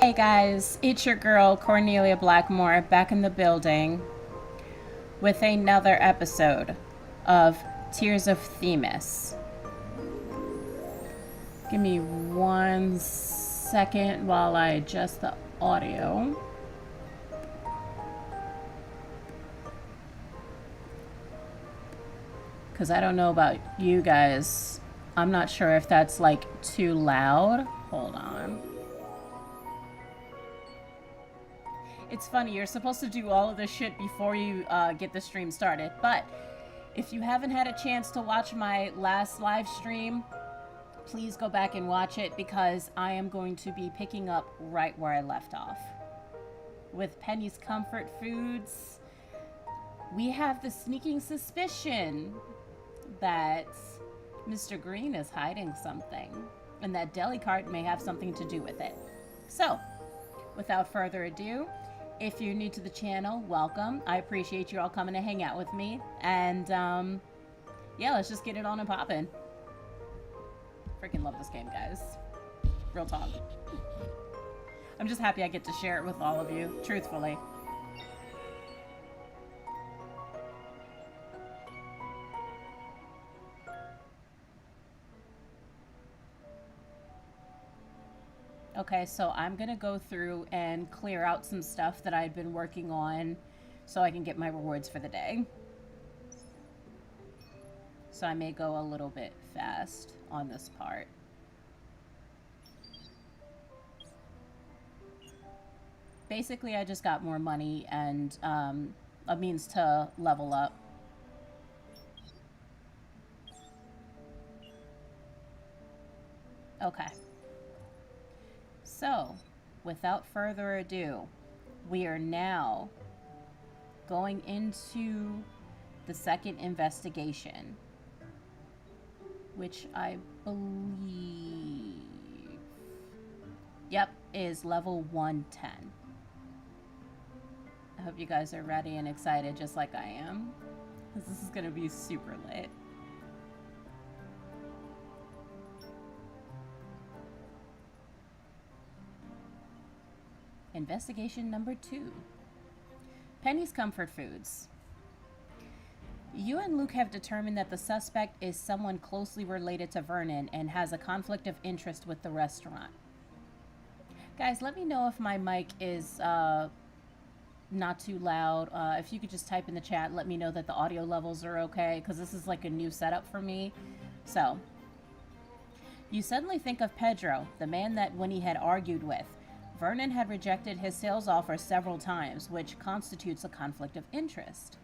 Hey guys, it's your girl Kornelia Blackmore back in the building with another episode of Tears of Themis. Give me 1 second while I adjust the audio. Because I don't know about you guys. I'm not sure if that's like too loud. Hold on. It's funny, you're supposed to do all of this shit before you get the stream started. But if you haven't had a chance to watch my last live stream, please go back and watch it because I am going to be picking up right where I left off. With Penny's Comfort Foods, we have the sneaking suspicion that Mr. Green is hiding something and that Delicart may have something to do with it. So, without further ado, if you're new to the channel, welcome. I appreciate you all coming to hang out with me. And, yeah, let's just get it on and poppin'. Freaking love this game, guys. Real talk. I'm just happy I get to share it with all of you, truthfully. Okay, so I'm gonna go through and clear out some stuff that I'd been working on so I can get my rewards for the day. So I may go a little bit fast on this part. Basically, I just got more money and a means to level up. Okay. So, without further ado, we are now going into the second investigation, which I believe, yep, is level 110. I hope you guys are ready and excited just like I am, because this is going to be super lit. Investigation number 2. Penny's Comfort Foods. You and Luke have determined that the suspect is someone closely related to Vernon and has a conflict of interest with the restaurant. Guys, let me know if my mic is not too loud. If you could just type in the chat, let me know that the audio levels are okay, because this is like a new setup for me. So, you suddenly think of Pedro, the man that when he had argued with, Vernon had rejected his sales offer several times, which constitutes a conflict of interest.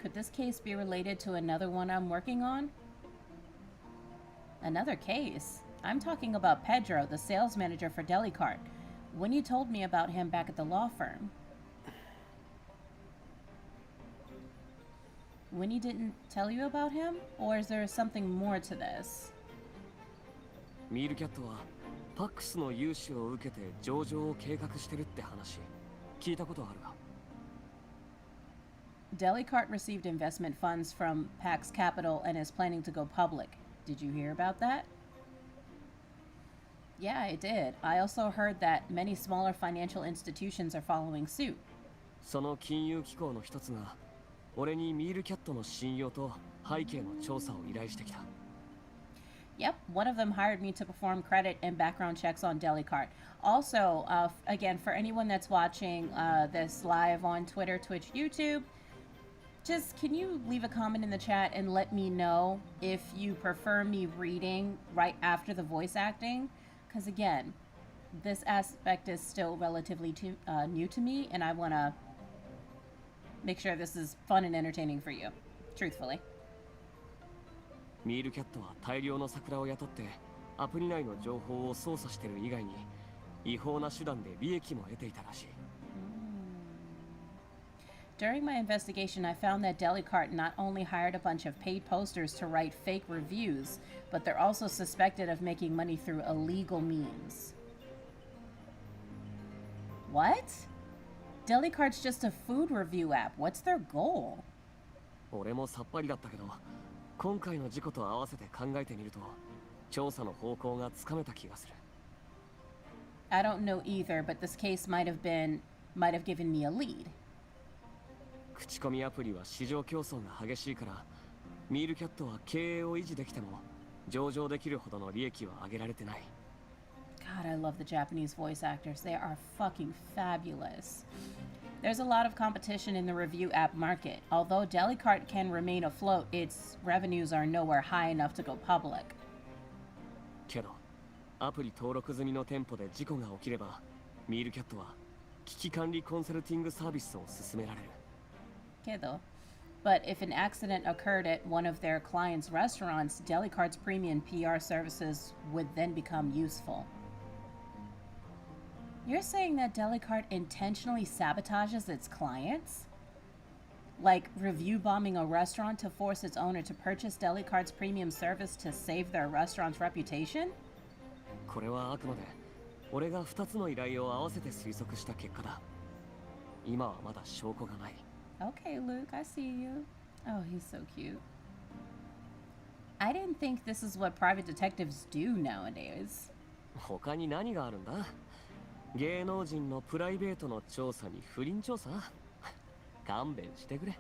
Could this case be related to another one I'm working on? Another case? I'm talking about Pedro, the sales manager for Delicart. When you told me about him back at the law firm. Winnie didn't tell you about him? Or is there something more to this? Delicart received investment funds from Pax Capital and is planning to go public. Did you hear about that? Yeah, I did. I also heard that many smaller financial institutions are following suit. Yep, one of them hired me to perform credit and background checks on Delicart. Also, again, for anyone that's watching this live on Twitter, Twitch, YouTube, just can you leave a comment in the chat and let me know if you prefer me reading right after the voice acting? Because again, this aspect is still relatively new to me, and I want to make sure this is fun and entertaining for you, truthfully. During my investigation, I found that Delicart not only hired a bunch of paid posters to write fake reviews, but they're also suspected of making money through illegal means. What? Delicart's just a food review app. What's their goal? I don't know either, but this case might have given me a lead. 口コミアプリは市場競争が激しいから、ミールキャットは経営を維持できても上場できるほどの利益は上げられてない。God, I love the Japanese voice actors. They are fucking fabulous. There's a lot of competition in the review app market. Although Delicart can remain afloat, its revenues are nowhere high enough to go public. けどアプリ登録済みの店舗で事故が起きればミールキャットは危機管理コンサルティングサービスを勧められる。Kedo. But if an accident occurred at one of their clients' restaurants, Delicart's premium PR services would then become useful. You're saying that Delicart intentionally sabotages its clients? Like review bombing a restaurant to force its owner to purchase Delicart's premium service to save their restaurant's reputation? これはあくまで俺が2つの依頼を合わせて推測した結果だ。今はまだ証拠がない。Okay, Luke, I see you. Oh, he's so cute. I didn't think this is what private detectives do nowadays. 他に何があるんだ？芸能人のプライベートの調査に不倫調査？勘弁してくれ。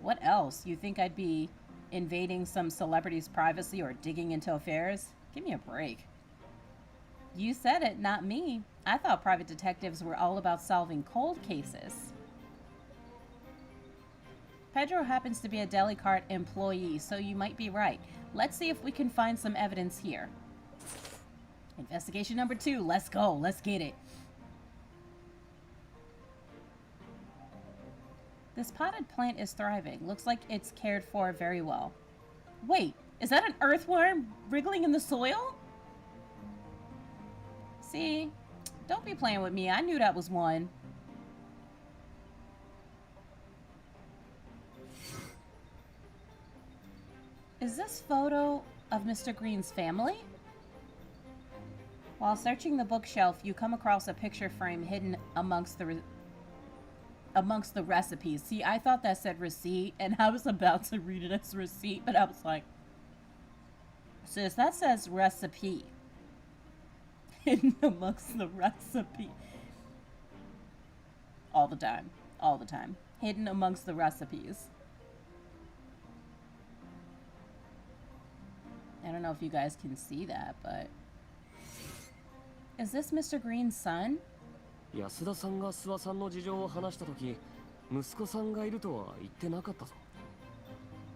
What else? You think I'd be invading some celebrity's privacy or digging into affairs? Give me a break. You said it, not me. I thought private detectives were all about solving cold cases. Pedro happens to be a Delicart employee, so you might be right. Let's see if we can find some evidence here. Investigation number 2. Let's go. Let's get it. This potted plant is thriving. Looks like it's cared for very well. Wait, is that an earthworm wriggling in the soil? See? Don't be playing with me. I knew that was one. Is this photo of Mr. Green's family? While searching the bookshelf, you come across a picture frame hidden amongst the recipes. See, I thought that said receipt, and I was about to read it as receipt, but I was like, sis, that says recipe. Hidden amongst the recipe. All the time. All the time. Hidden amongst the recipes. I don't know if you guys can see that, but... Is this Mr. Green's son? 安田さんが諏訪さんの事情を話したとき、息子さんがいるとは言ってなかったぞ。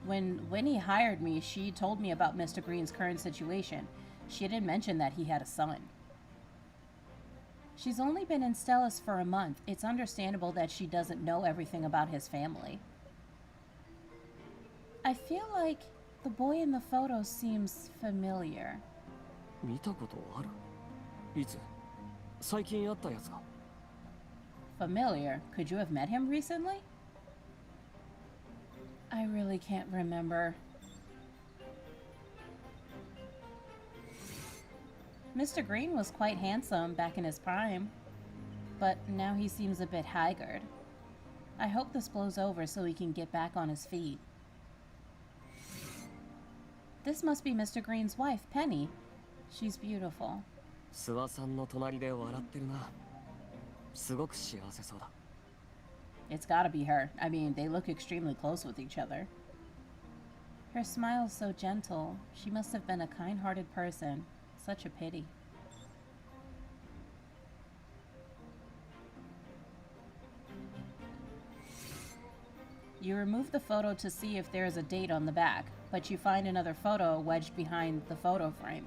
When Winnie hired me, she told me about Mr. Green's current situation. She didn't mention that he had a son. She's only been in Stellus for a month. It's understandable that she doesn't know everything about his family. I feel like the boy in the photo seems familiar. 見たことある？いつ？最近会ったやつが。Familiar? Could you have met him recently? I really can't remember. Mr. Green was quite handsome back in his prime, but now he seems a bit haggard. I hope this blows over so he can get back on his feet. This must be Mr. Green's wife, Penny. She's beautiful. 諏訪さんの隣で笑ってるな。すごく幸せそうだ。It's gotta be her. I mean, they look extremely close with each other. Her smile is so gentle. She must have been a kind-hearted person. Such a pity. You remove the photo to see if there is a date on the back, but you find another photo wedged behind the photo frame.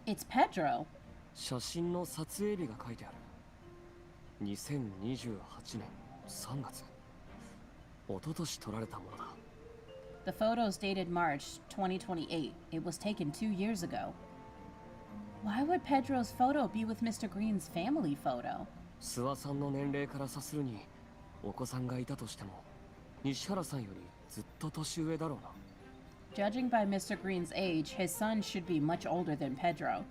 It's Pedro. 写真の撮影日が書いてある。2028年3月。一昨年撮られたものだ。The photo is dated March 2028. It was taken 2 years ago. Why would Pedro's photo be with Mr. Green's family photo? 諏訪さんの年齢から察するに、お子さんがいたとしても、西原さんよりずっと年上だろうな。Judging by Mr. Green's age, his son should be much older than Pedro.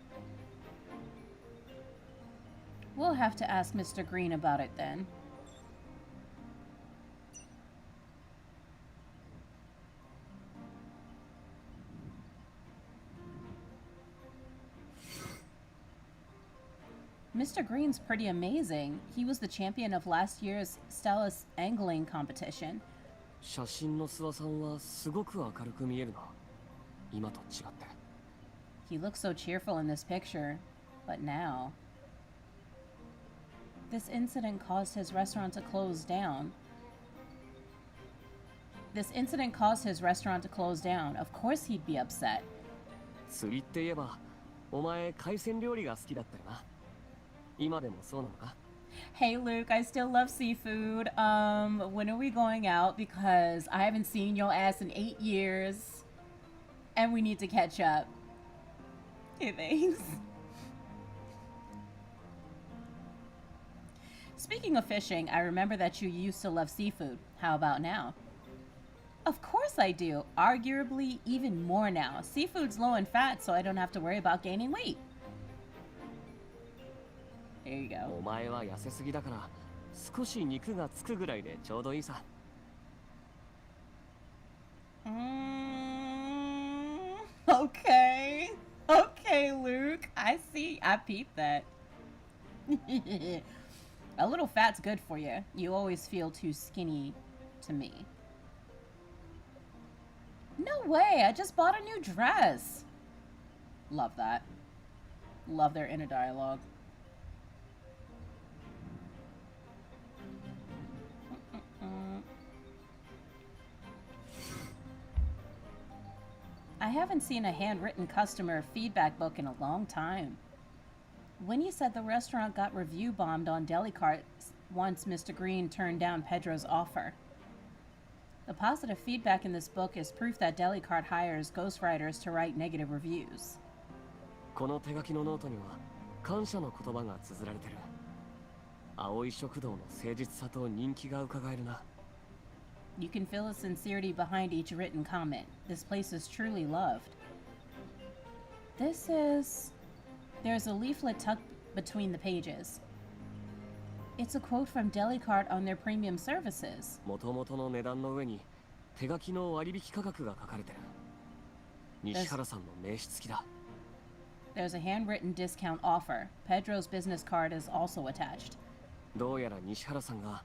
We'll have to ask Mr. Green about it then. Mr. Green's pretty amazing. He was the champion of last year's Stellus angling competition. 写真の諏訪さんはすごく明るく見えるな。今と違って。He looks so cheerful in this picture, but now... This incident caused his restaurant to close down. Of course he'd be upset. 釣りって言えばお前海鮮料理が好きだったよな。今でもそうなのか？ Hey Luke, I still love seafood. When are we going out? Because I haven't seen your ass in 8 years. And we need to catch up. Okay, thanks. Speaking of fishing, I remember that you used to love seafood. How about now? Of course I do. Arguably even more now. Seafood's low in fat, so I don't have to worry about gaining weight. There you go. お前は痩せすぎだから少し肉がつくぐらいでちょうどいいさ。Okay. Okay, Luke. I see. I peeped that. A little fat's good for you. You always feel too skinny to me. No way. I just bought a new dress. Love that. Love their inner dialogue. I haven't seen a handwritten customer feedback book in a long time. Winnie said the restaurant got review bombed on Delicarts once Mr. Green turned down Pedro's offer. The positive feedback in this book is proof that Delicart hires ghostwriters to write negative reviews. この手書きのノートには感謝の言葉が綴られてる。青い食堂の誠実さと人気が伺えるな。You can feel the sincerity behind each written comment. This place is truly loved. There's a leaflet tucked between the pages. It's a quote from Delicart on their premium services. 元々の値段の上に手書きの割引価格が書かれてる。西原さんの名刺付きだ。There's a handwritten discount offer. Pedro's business card is also attached. どうやら西原さんが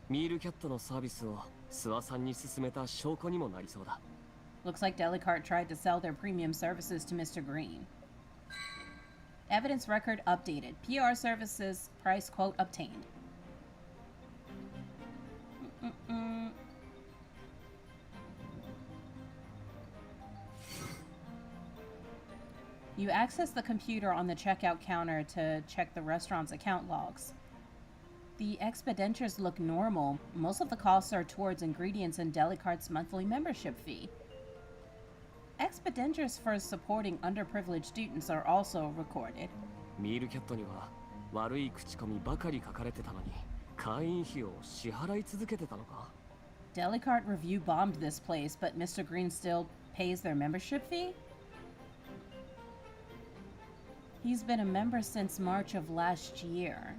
ミールキャットのサービスを諏訪さんに勧めた証拠にもなりそうだ。Looks like Delicart tried to sell their premium services to Mr. Green. Evidence record updated. PR services price quote obtained. You access the computer on the checkout counter to check the restaurant's account logs. The expenditures look normal. Most of the costs are towards ingredients and Delicart's monthly membership fee. Expenditures for supporting underprivileged students are also recorded. ミールキャットには悪い口コミばかり書かれてたのに会員費を支払い続けてたのか？ Delicart review bombed this place, but Mr. Green still pays their membership fee? He's been a member since March of last year.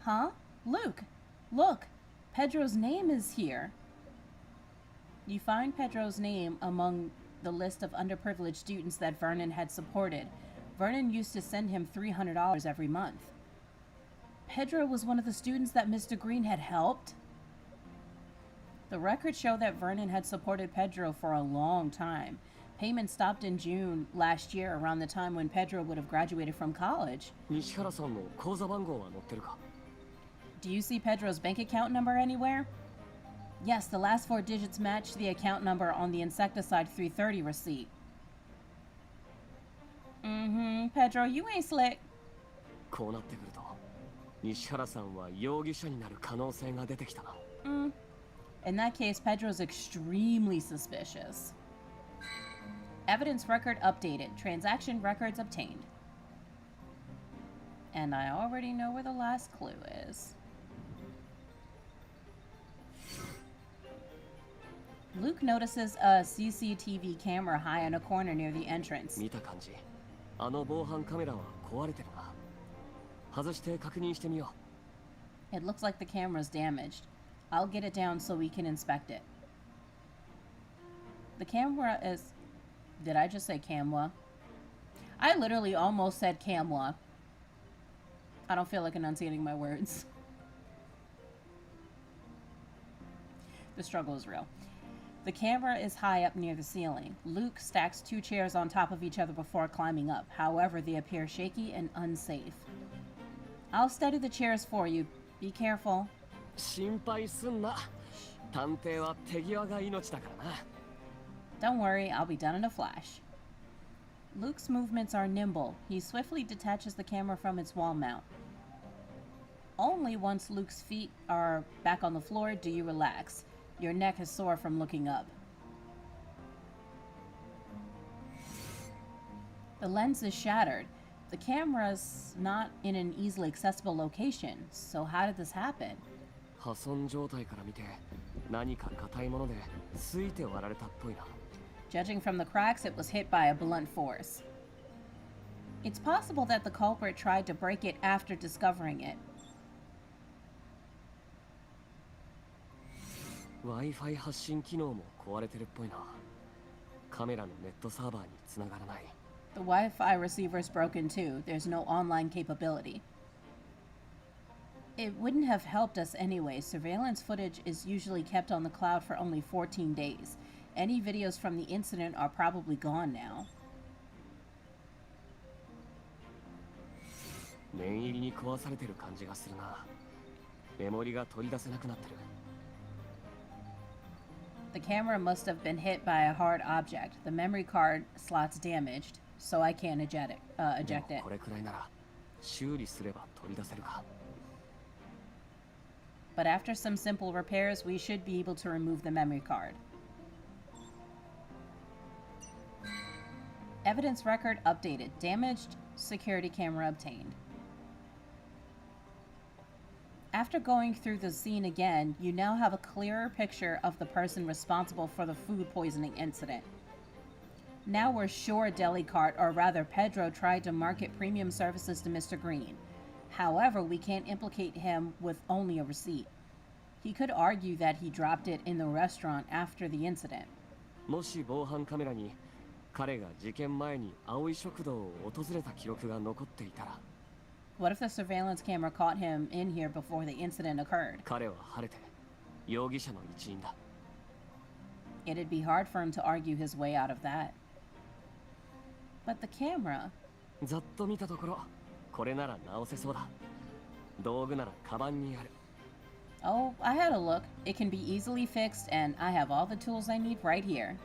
Huh? Luke, look, Pedro's name is here. You find Pedro's name among the list of underprivileged students that Vernon had supported. Vernon used to send him $300 every month. Pedro was one of the students that Mr. Green had helped? The records show that Vernon had supported Pedro for a long time. Payment stopped in June last year, around the time when Pedro would have graduated from college. 西原さんの口座番号は載ってるか？ Do you see Pedro's bank account number anywhere? Yes, the last 4 digits match the account number on the Insecticide 330 receipt. Pedro, you ain't slick. こうなってくると西原さんは容疑者になる可能性が出てきたな。In that case, Pedro's extremely suspicious. Evidence record updated. Transaction records obtained. And I already know where the last clue is. Luke notices a CCTV camera high in a corner near the entrance. 見た感じ、あの防犯カメラは壊れてるな。外して確認してみよう。 It looks like the camera's damaged. I'll get it down so we can inspect it. The camera is... Did I just say camera? I literally almost said camera. I don't feel like enunciating my words. The struggle is real. The camera is high up near the ceiling. Luke stacks 2 chairs on top of each other before climbing up. However, they appear shaky and unsafe. I'll steady the chairs for you. Be careful. 心配すんな。探偵は手際が命だからな。 Don't worry, I'll be done in a flash. Luke's movements are nimble. He swiftly detaches the camera from its wall mount. Only once Luke's feet are back on the floor do you relax. Your neck is sore from looking up. The lens is shattered. The camera's not in an easily accessible location, so how did this happen? 破損状態から見て何か硬いものでついて割られたっぽいな。 Judging from the cracks, it was hit by a blunt force. It's possible that the culprit tried to break it after discovering it. Wi-Fi 発信機能も壊れてるっぽいな。カメラのネットサーバーに繋がらない。 The Wi-Fi receiver's broken too. There's no online capability. It wouldn't have helped us anyway. Surveillance footage is usually kept on the cloud for only 14 days. Any videos from the incident are probably gone now. 念入りに壊されてる感じがするな。メモリが取り出せなくなってる。 The camera must have been hit by a hard object. The memory card slot's damaged, so I can't eject it. これくらいなら修理すれば取り出せるか。 But after some simple repairs, we should be able to remove the memory card. Evidence record updated. Damaged security camera obtained. After going through the scene again, you now have a clearer picture of the person responsible for the food poisoning incident. Now we're sure Delicart, or rather Pedro, tried to market premium services to Mr. Green. However, we can't implicate him with only a receipt. He could argue that he dropped it in the restaurant after the incident. もし防犯カメラに彼が事件前に葵食堂を訪れた記録が残っていたら、 What if the surveillance camera caught him in here before the incident occurred? 彼は晴れて容疑者の一員だ。 It'd be hard for him to argue his way out of that. But the camera... ざっと見たところ、これなら直せそうだ。道具ならカバンにある。 Oh, I had a look. It can be easily fixed, and I have all the tools I need right here.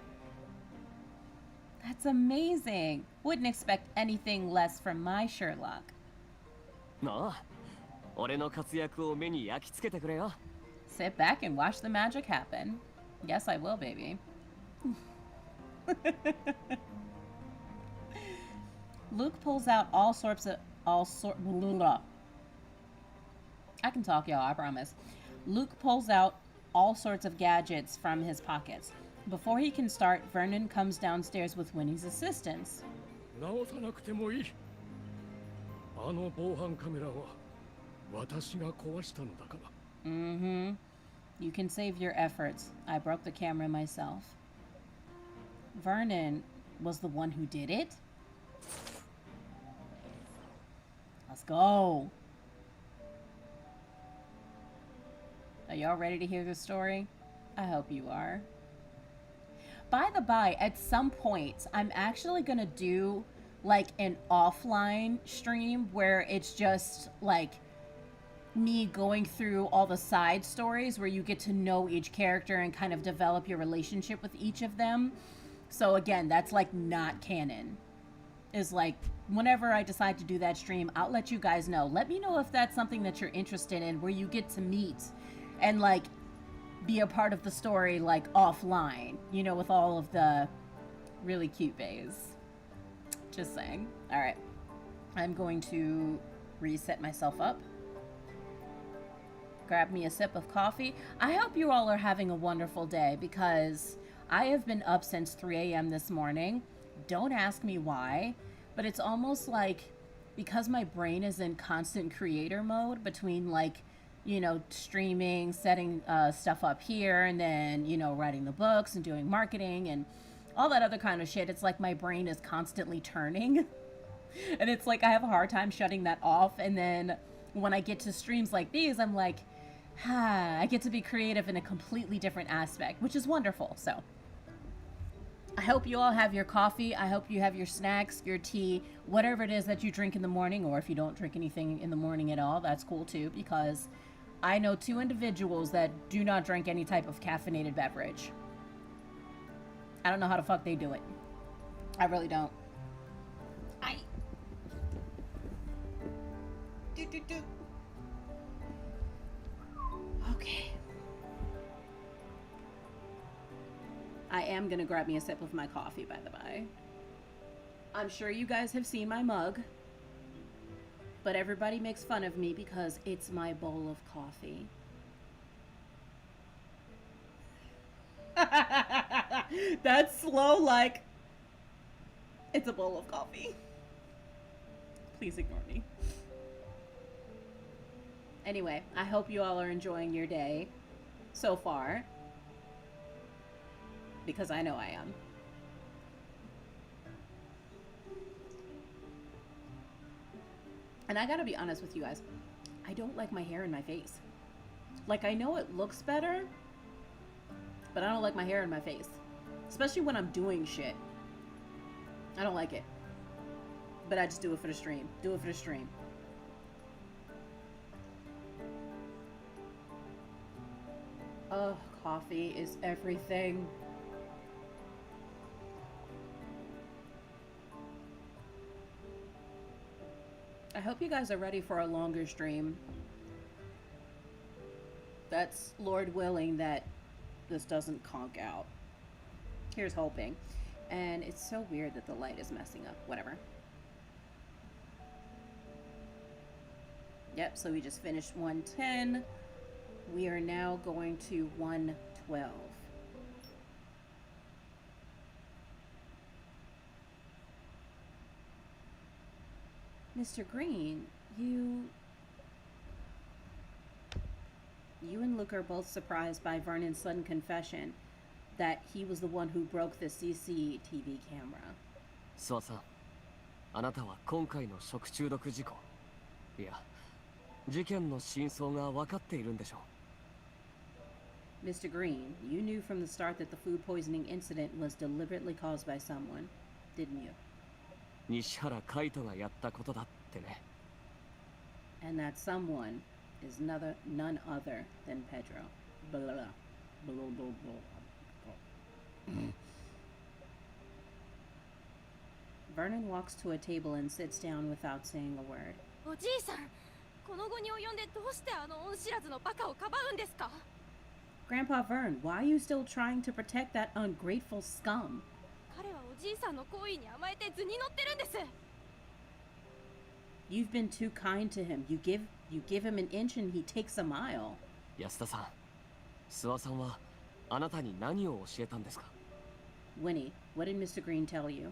That's amazing. Wouldn't expect anything less from my Sherlock. なあ、俺の活躍を目に焼き付けてくれよ。 Sit back and watch the magic happen. Yes, I will, baby. Luke pulls out I can talk, y'all, I promise. Luke pulls out all sorts of gadgets from his pockets. Before he can start, Vernon comes downstairs with Winnie's assistance. 直さなくてもいい。あの防犯カメラは私が壊したのだから。Mm-hmm. You can save your efforts. I broke the camera myself. Vernon was the one who did it? Let's go. Are y'all ready to hear the story? I hope you are. By the by, at some point, I'm actually gonna do like an offline stream where it's just like me going through all the side stories where you get to know each character and kind of develop your relationship with each of them. So again, that's like not canon. Is like whenever I decide to do that stream, I'll let you guys know. Let me know if that's something that you're interested in, where you get to meet and like be a part of the story like offline, you know, with all of the really cute bays. Just saying. All right, I'm going to reset myself up. Grab me a sip of coffee. I hope you all are having a wonderful day because I have been up since 3 a.m. this morning. Don't ask me why, but it's almost like because my brain is in constant creator mode between like, you know, streaming, setting stuff up here, and then, you know, writing the books and doing marketing and all that other kind of shit. It's like my brain is constantly turning. And it's like I have a hard time shutting that off. And then when I get to streams like these, I'm like, I get to be creative in a completely different aspect, which is wonderful. So I hope you all have your coffee. I hope you have your snacks, your tea, whatever it is that you drink in the morning, or if you don't drink anything in the morning at all, that's cool too, because I know 2 individuals that do not drink any type of caffeinated beverage. I don't know how the fuck they do it. I really don't. Okay. I am gonna grab me a sip of my coffee, by the by. I'm sure you guys have seen my mug, but everybody makes fun of me because it's my bowl of coffee. That's slow, like, it's a bowl of coffee. Please ignore me. Anyway, I hope you all are enjoying your day so far, because I know I am. And I gotta be honest with you guys, I don't like my hair in my face. Like, I know it looks better, but I don't like my hair in my face. Especially when I'm doing shit. I don't like it. But I just do it for the stream. Do it for the stream. Oh, coffee is everything. I hope you guys are ready for a longer stream. That's Lord willing that this doesn't conk out. Here's hoping. And it's so weird that the light is messing up. Whatever. Yep, so we just finished 110. We are now going to 112. Mr. Green, you and Luke are both surprised by Vernon's sudden confession that he was the one who broke the CCTV camera. 諏訪さん、あなたは今回の食中毒事故、いや、事件の真相が分かっているんでしょう。 Mr. Green, you knew from the start that the food poisoning incident was deliberately caused by someone, didn't you? 西原海斗がやったことだってね。And that someone is none other than Pedro. Blah, blah, blah. Blah, blah, blah. Vernon walks to a table and sits down without saying a word. おじいさん、この後に及んでどうしてあの恩知らずのバカをかばうんですか? Grandpa Vern, why are you still trying to protect that ungrateful scum? 彼はおじいさんの行為に甘えて図に乗ってるんです。 You've been too kind to him. You give him an inch and he takes a mile. 安田さん、諏訪さんはあなたに何を教えたんですか? Winnie, what did Mr. Green tell you?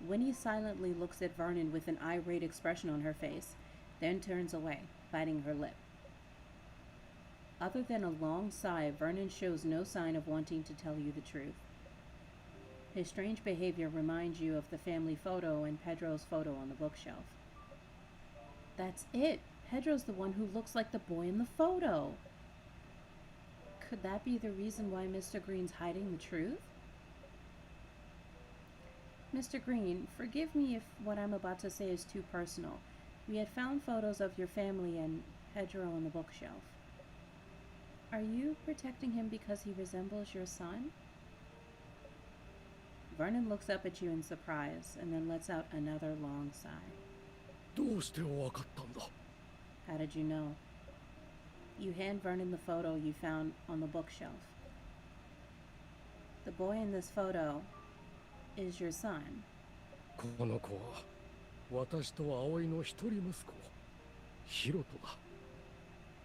Winnie silently looks at Vernon with an irate expression on her face, then turns away, biting her lip. Other than a long sigh, Vernon shows no sign of wanting to tell you the truth. His strange behavior reminds you of the family photo and Pedro's photo on the bookshelf. That's it. Pedro's the one who looks like the boy in the photo. Could that be the reason why Mr. Green's hiding the truth? Mr. Green, forgive me if what I'm about to say is too personal. We had found photos of your family and Pedro on the bookshelf. Are you protecting him because he resembles your son? Vernon looks up at you in surprise and then lets out another long sigh. どうしてわかったんだ? How did you know? You hand Vernon the photo you found on the bookshelf. The boy in this photo is your son. この子は私と葵の一人息子、ヒロトだ。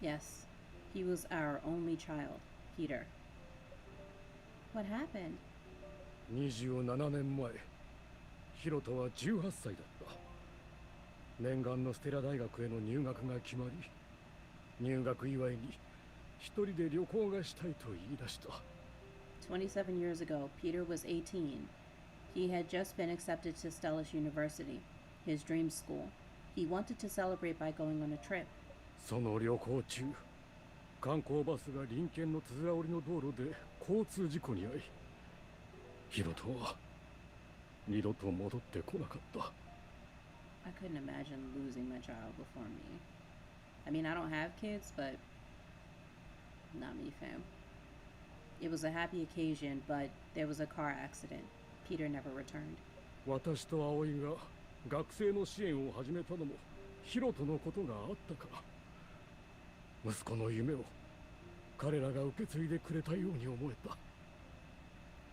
Yes, he was our only child, Peter. What happened? 27年前、ヒロトは18歳だった。念願のステラ大学への入学が決まり、入学祝いに一人で旅行がしたいと言い出した。27 years ago, Peter was 18. He had just been accepted to Stellus University, his dream school. He wanted to celebrate by going on a trip. その旅行中、観光バスが隣県のつづら折りの道路で交通事故に遭い、ヒロトは二度と戻ってこなかった。I couldn't imagine losing my child before me. I mean, I don't have kids, but not me, fam. It was a happy occasion, but there was a car accident. Peter never returned. 私と葵が学生の支援を始めたのもヒロトのことがあったから。息子の夢を彼らが受け継いでくれたように思えた。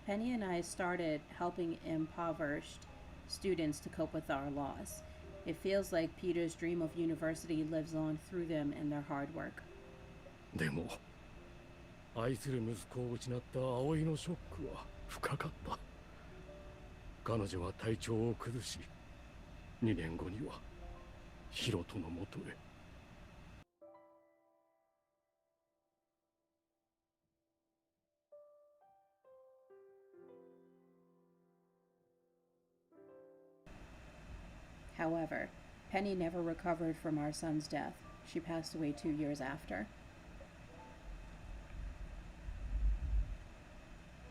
Penny and I started helping impoverished students to cope with our loss. It feels like Peter's dream of university lives on through them and their hard work. でも愛する息子を失った葵のショックは深かった。彼女は体調を崩し、2年後にはヒロトのもとへ。However, Penny never recovered from our son's death. She passed away 2 years after.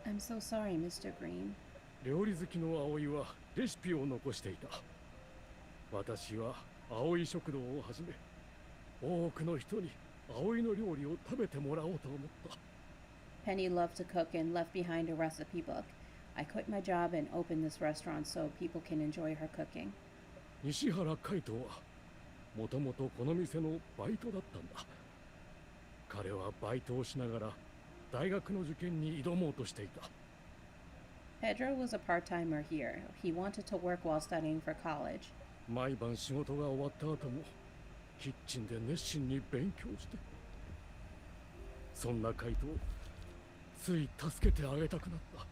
I'm so sorry, Mr. Green. 料理好きの葵はレシピを残していた。私は葵食堂を始め、多くの人に葵の料理を食べてもらおうと思った。Penny loved to cook and left behind a recipe book. I quit my job and opened this restaurant so people can enjoy her cooking. 西原海斗はもともとこの店のバイトだったんだ。彼はバイトをしながら大学の受験に挑もうとしていた。Pedro was a part-timer here. He wanted to work while studying for college. 毎晩仕事が終わった後もキッチンで熱心に勉強して。そんな海斗をつい助けてあげたくなった。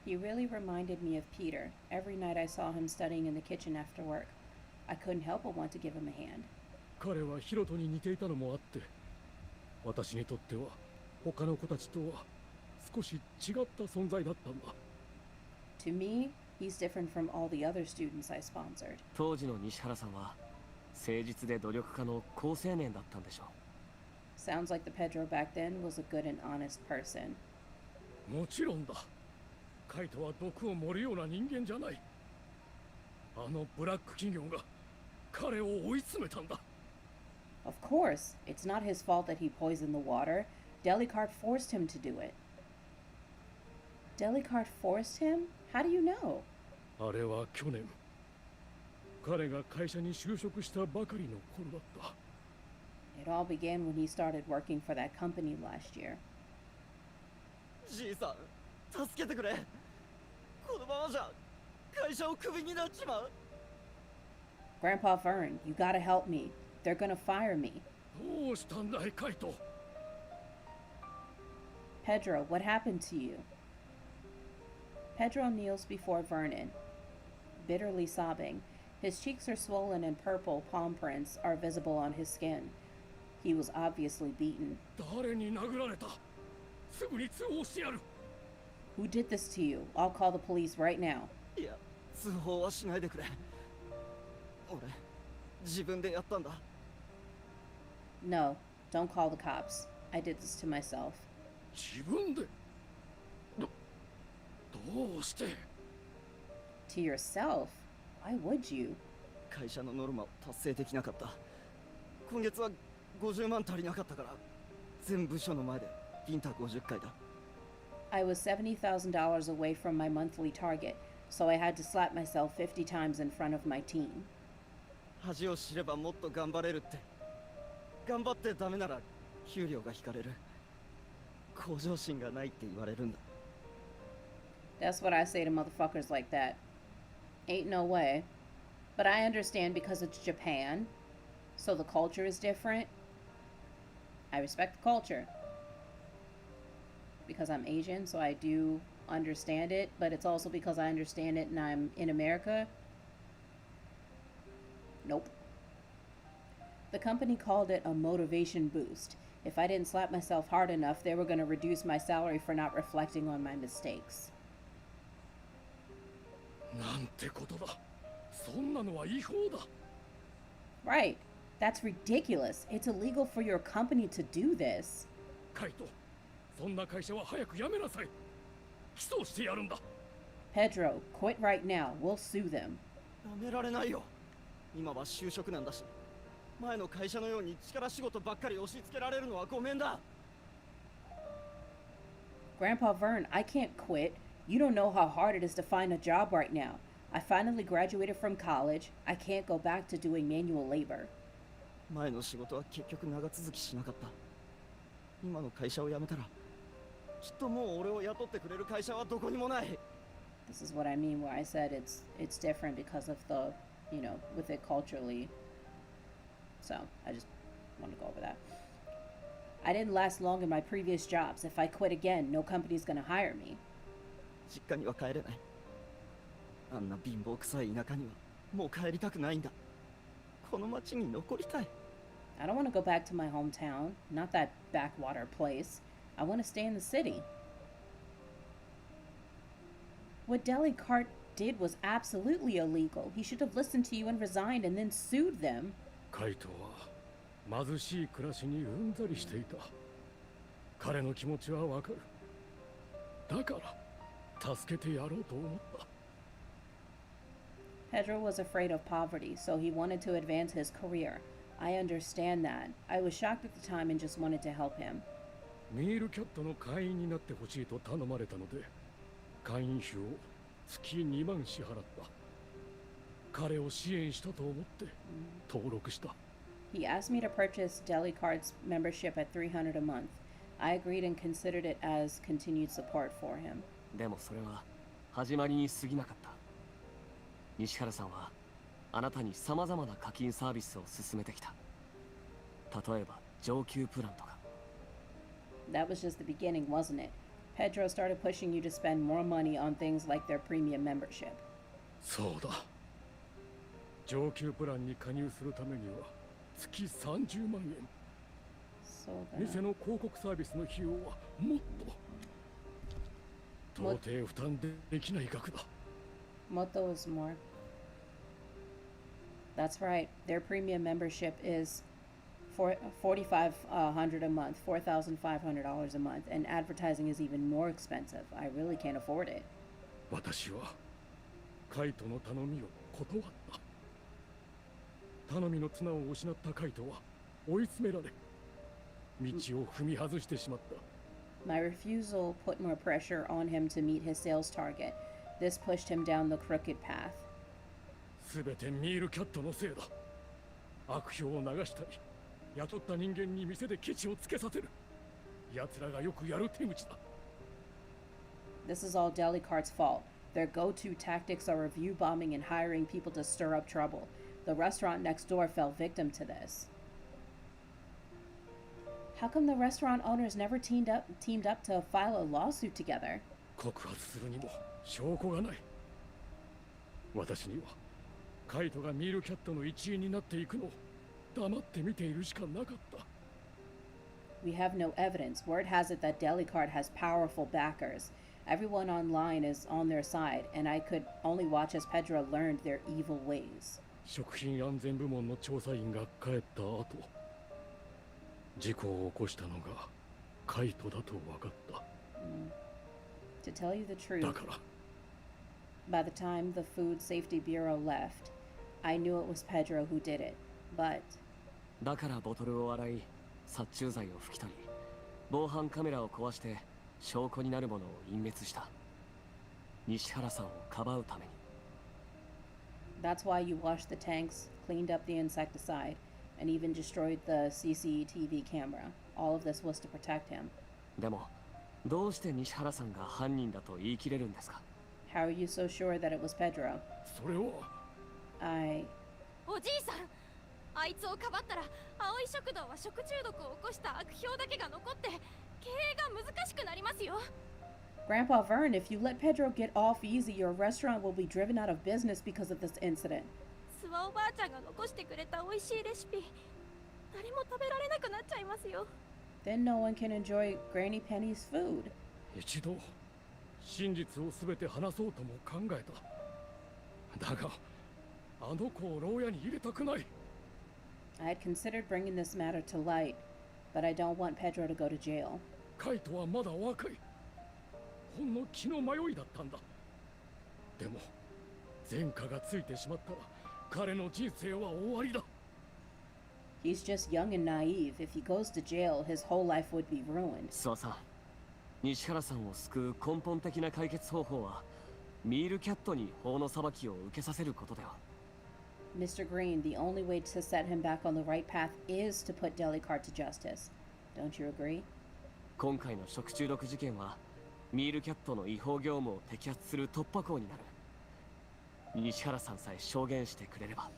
He really reminded me of Peter. Every night I saw him studying in the kitchen after work. I couldn't help but want to give him a hand. 彼はヒロトに似ていたのもあって、私にとっては他の子たちとは少し違った存在だったんだ。To me, he's different from all the other students I sponsored. 当時の西原さんは誠実で努力家の好青年だったんでしょう。 Sounds like the Pedro back then was a good and honest person. もちろんだ。カイトは毒を盛るような人間じゃない。あのブラック企業が彼を追い詰めたんだ。Of course, it's not his fault that he poisoned the water. Delicart forced him to do it. Delicart forced him? How do you know? あれは去年、彼が会社に就職したばかりの頃だった。It all began when he started working for that company last year. じいさん、助けてくれ。このままじゃ会社をクビになっちまう。 Grandpa Vern, you gotta help me. They're gonna fire me. どうしたんだい、カイト。Pedro, what happened to you? Pedro kneels before Vernon, bitterly sobbing. His cheeks are swollen and purple palm prints are visible on his skin. He was obviously beaten. 誰に殴られた？すぐに通報してやる。 Who did this to you? I'll call the police right now. いや、通報はしないでくれ。俺、自分でやったんだ。No, don't call the cops. I did this to myself. 自分で？どうして？ To yourself? Why would you? 会社のノルマを達成できなかった。今月は50万足りなかったから、全部署の前でビンタ50回だ。I was $70,000 away from my monthly target, so I had to slap myself 50 times in front of my team. 恥を知ればもっと頑張れるって。頑張ってダメなら給料が引かれる。向上心がないって言われるんだ。That's what I say to motherfuckers like that. Ain't no way. But I understand because it's Japan, so the culture is different. I respect the culture. Because I'm Asian, so I do understand it, but it's also because I understand it and I'm in America. Nope. The company called it a motivation boost. If I didn't slap myself hard enough, they were going to reduce my salary for not reflecting on my mistakes. なんてことだ。そんなのは違法だ。 Right. That's ridiculous. It's illegal for your company to do this. カイト、そんな会社は早く辞めなさい。起訴してやるんだ。 Pedro, quit right now. We'll sue them. められないよ。今は就職なんだし、前の会社のように力仕事ばっかり押し付けられるのはごめんだ。 Grandpa Vern, I can't quit. You don't know how hard it is to find a job right now. I finally graduated from college. I can't go back to doing manual labor. 前の仕事は結局長続きしなかった。今の会社を辞めたら、きっともう俺を雇ってくれる会社はどこにもない。 This is what I mean where I said it's different because of the, you know, with it culturally. So, I just want to go over that. I didn't last long in my previous jobs. If I quit again, no company's gonna hire me. 実家には帰れない。あんな貧乏くさい田舎にはもう帰りたくないんだ。この町に残りたい。 I don't want to go back to my hometown, not that backwater place. I want to stay in the city. What Delicart did was absolutely illegal. He should have listened to you and resigned and then sued them. カイトは貧しい暮らしにうんざりしていた。彼の気持ちはわかる。だから助けてやろうと思った。 Pedro was afraid of poverty, so he wanted to advance his career. I understand that. I was shocked at the time and just wanted to help him. ミールキャットの会員になってほしいと頼まれたので、会員費を月2万支払った。彼を支援したと思って登録した。 He asked me to purchase Delicard's membership at $300 a month. I agreed and considered it as continued support for him. でもそれは始まりに過ぎなかった。西原さんはあなたに様々な課金サービスを勧めてきた。例えば上級プランとか。 That was just the beginning, wasn't it? Pedro started pushing you to spend more money on things like their premium membership. そうだ。上級プランに加入するためには月30万円。そうだ。店の広告サービスの費用はもっと。到底負担できない額だ。Moto is more. That's right. Their premium membership is $4,500 a month, $4,500 a month, and advertising is even more expensive. I really can't afford it. 私はカイトの頼みを断った。頼みの綱を失ったカイトは追い詰められ、道を踏み外してしまった。 My refusal put more pressure on him to meet his sales target. This pushed him down the crooked path. すべてミールキャットのせいだ。悪評を流したり、雇った人間に店でケチをつけさせる。奴らがよくやる手口だ。 This is all Delicart's fault. Their go-to tactics are review bombing and hiring people to stir up trouble. The restaurant next door fell victim to this. How come the restaurant owners never teamed up to file a lawsuit together? 告発するにも証拠がない。私にはカイトがミールキャットの一員になっていくのを黙って見ているしかなかった。 We have no evidence. Word has it that Delicart has powerful backers. Everyone online is on their side, and I could only watch as Pedro learned their evil ways. 食品安全部門の調査員が帰った後、事故を起こしたのがカイトだと分かった。To tell you the truth, だから by the time the Food Safety Bureau left, I knew it was Pedro who did it. But だからボトルを洗い、殺虫剤を吹き取り、防犯カメラを壊して証拠になるものを隠滅した。西原さんをかばうために。 that's why you washed the tanks, cleaned up the insecticide, and even destroyed the CCTV camera. All of this was to protect him. でも、どうして西原さんが犯人だと言い切れるんですか？ How are you so sure that it was Pedro? それは I... おじいさん、あいつをかばったら葵食堂は食中毒を起こした悪評だけが残って経営が難しくなりますよ。 Grandpa Vern, if you let Pedro get off easy, your restaurant will be driven out of business because of this incident. 諏訪おばあちゃんが残してくれた美味しいレシピ、誰も食べられなくなっちゃいますよ。 Then no one can enjoy Granny Penny's food. 一度真実を全て話そうとも考えた。だがあの子を牢屋に入れたくない。 I had considered bringing this matter to light, but I don't want Pedro to go to jail. カイトはまだ若い。ほんの気の迷いだったんだ。でも前科がついてしまったら彼の人生は終わりだ。 He's just young and naive. If he goes to jail, his whole life would be ruined. そうさ、西原さんを救う根本的な解決方法はミールキャットに法の裁きを受けさせることだよ。 Mr. Green, the only way to set him back on the right path is to put Delicart to justice. Don't you agree? 今回の食中毒事件はミールキャットの違法業務を摘発する突破口になる。西原さんさえ証言してくれれば。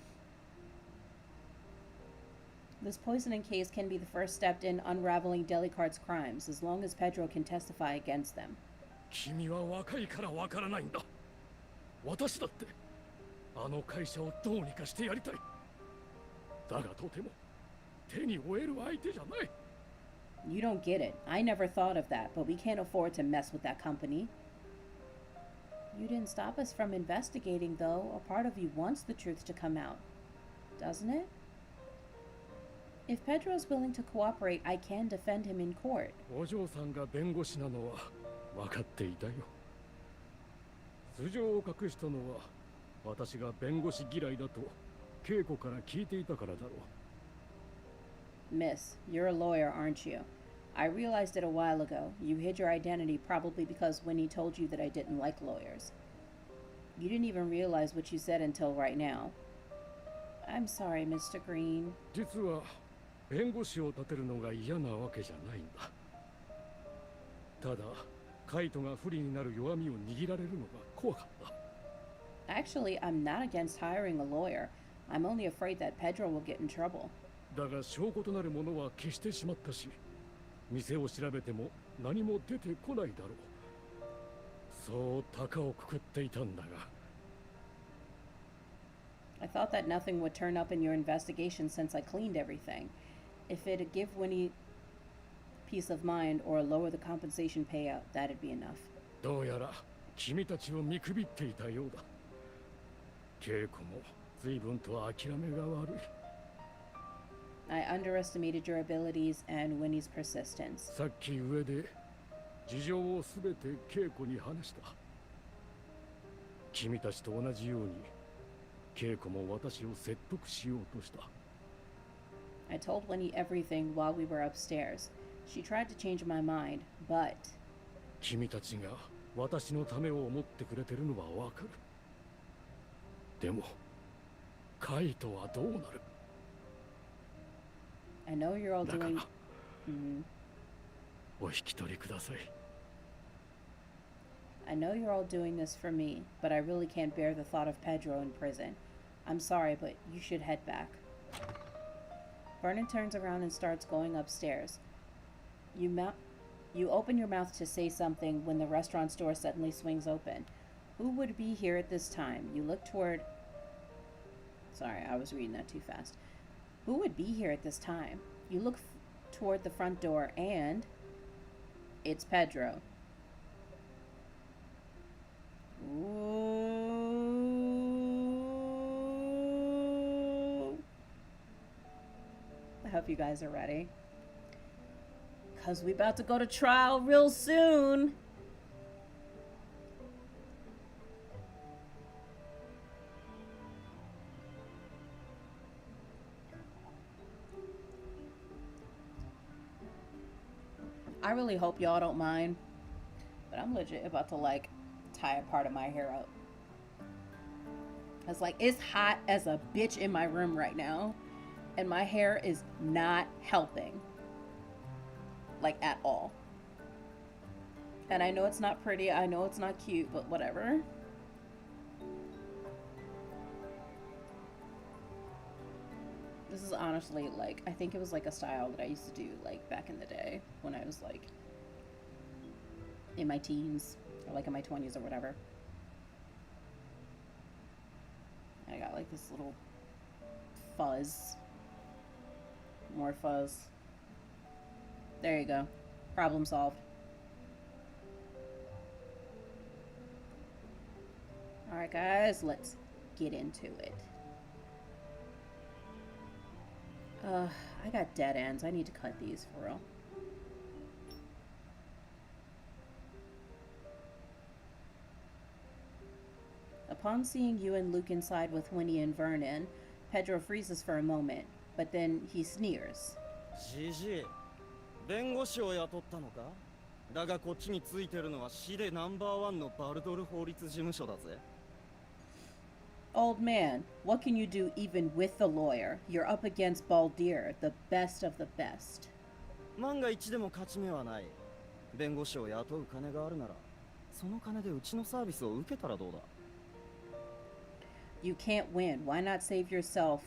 This poisoning case can be the first step in unraveling Delicart's crimes, as long as Pedro can testify against them. 君は若いからわからないんだ。私だってあの会社をどうにかしてやりたい。だがとても手に負える相手じゃない。 You don't get it. I never thought of that, but we can't afford to mess with that company. You didn't stop us from investigating, though. A part of you wants the truth to come out, doesn't it? If Pedro's willing to cooperate, I can defend him in court. お嬢さんが弁護士なのは分かっていたよ。素性を隠したのは私が弁護士嫌いだと稽古から聞いていたからだろう。 Miss, you're a lawyer, aren't you? I realized it a while ago. You hid your identity probably because Winnie told you that I didn't like lawyers. You didn't even realize what you said until right now. I'm sorry, Mr. Green. 実は弁護士を立てるのが嫌なわけじゃないんだ。ただカイトが不利になる弱みを握られるのが怖かった。 Actually, I'm not against hiring a lawyer. I'm only afraid that Pedro will get in trouble. だが証拠となるものは消してしまったし、店を調べても何も出てこないだろう。そう高をくくっていたんだが。 I thought that nothing would turn up in your investigation since I cleaned everything. If it'd give Winnie peace of mind or lower the compensation payout, that'd be enough. どうやら君たちを見くびっていたようだ。稽古も随分と諦めが悪い。 I underestimated your abilities and Winnie's persistence. さっき上で事情をすべて稽古に話した。君たちと同じように稽古も私を説得しようとした。 I told Winnie everything while we were upstairs. She tried to change my mind, but 君たちが私のためを思ってくれてるのはわかる。でもカイトはどうなる？ I know you're all だから doing. Mhm. お引き取りください。 I know you're all doing this for me, but I really can't bear the thought of Pedro in prison. I'm sorry, but you should head back. Vernon turns around and starts going upstairs. You open your mouth to say something when the restaurant's door suddenly swings open. Who would be here at this time? You look toward... Sorry, I was reading that too fast. Who would be here at this time? You look toward the front door and... It's Pedro. Ooh. I hope you guys are ready. Because we about to go to trial real soon. I really hope y'all don't mind, but I'm legit about to like tie a part of my hair up. It's like, it's hot as a bitch in my room right now, and my hair is not helping, like at all. And I know it's not pretty, I know it's not cute, but whatever. This is honestly, like, I think it was like a style that I used to do, like, back in the day when I was, like, in my teens, or, like, in my 20s or whatever. I got, like, this little fuzz. More fuzz. There you go. Problem solved. Alright, guys, let's get into it. I got dead ends. I need to cut these for real. Upon seeing you and Luke inside with Winnie and Vernon, Pedro freezes for a moment, but then he sneers. じじい、弁護士を雇ったのか？だがこっちについてるのは市でナンバーワンのバルドル法律事務所だぜ。Old man, what can you do even with the lawyer? You're up against Baldir, the best of the best. 万が一でも勝ち目はない。弁護士を雇う金があるなら、その金でうちのサービスを受けたらどうだ？ You can't win. Why not save yourself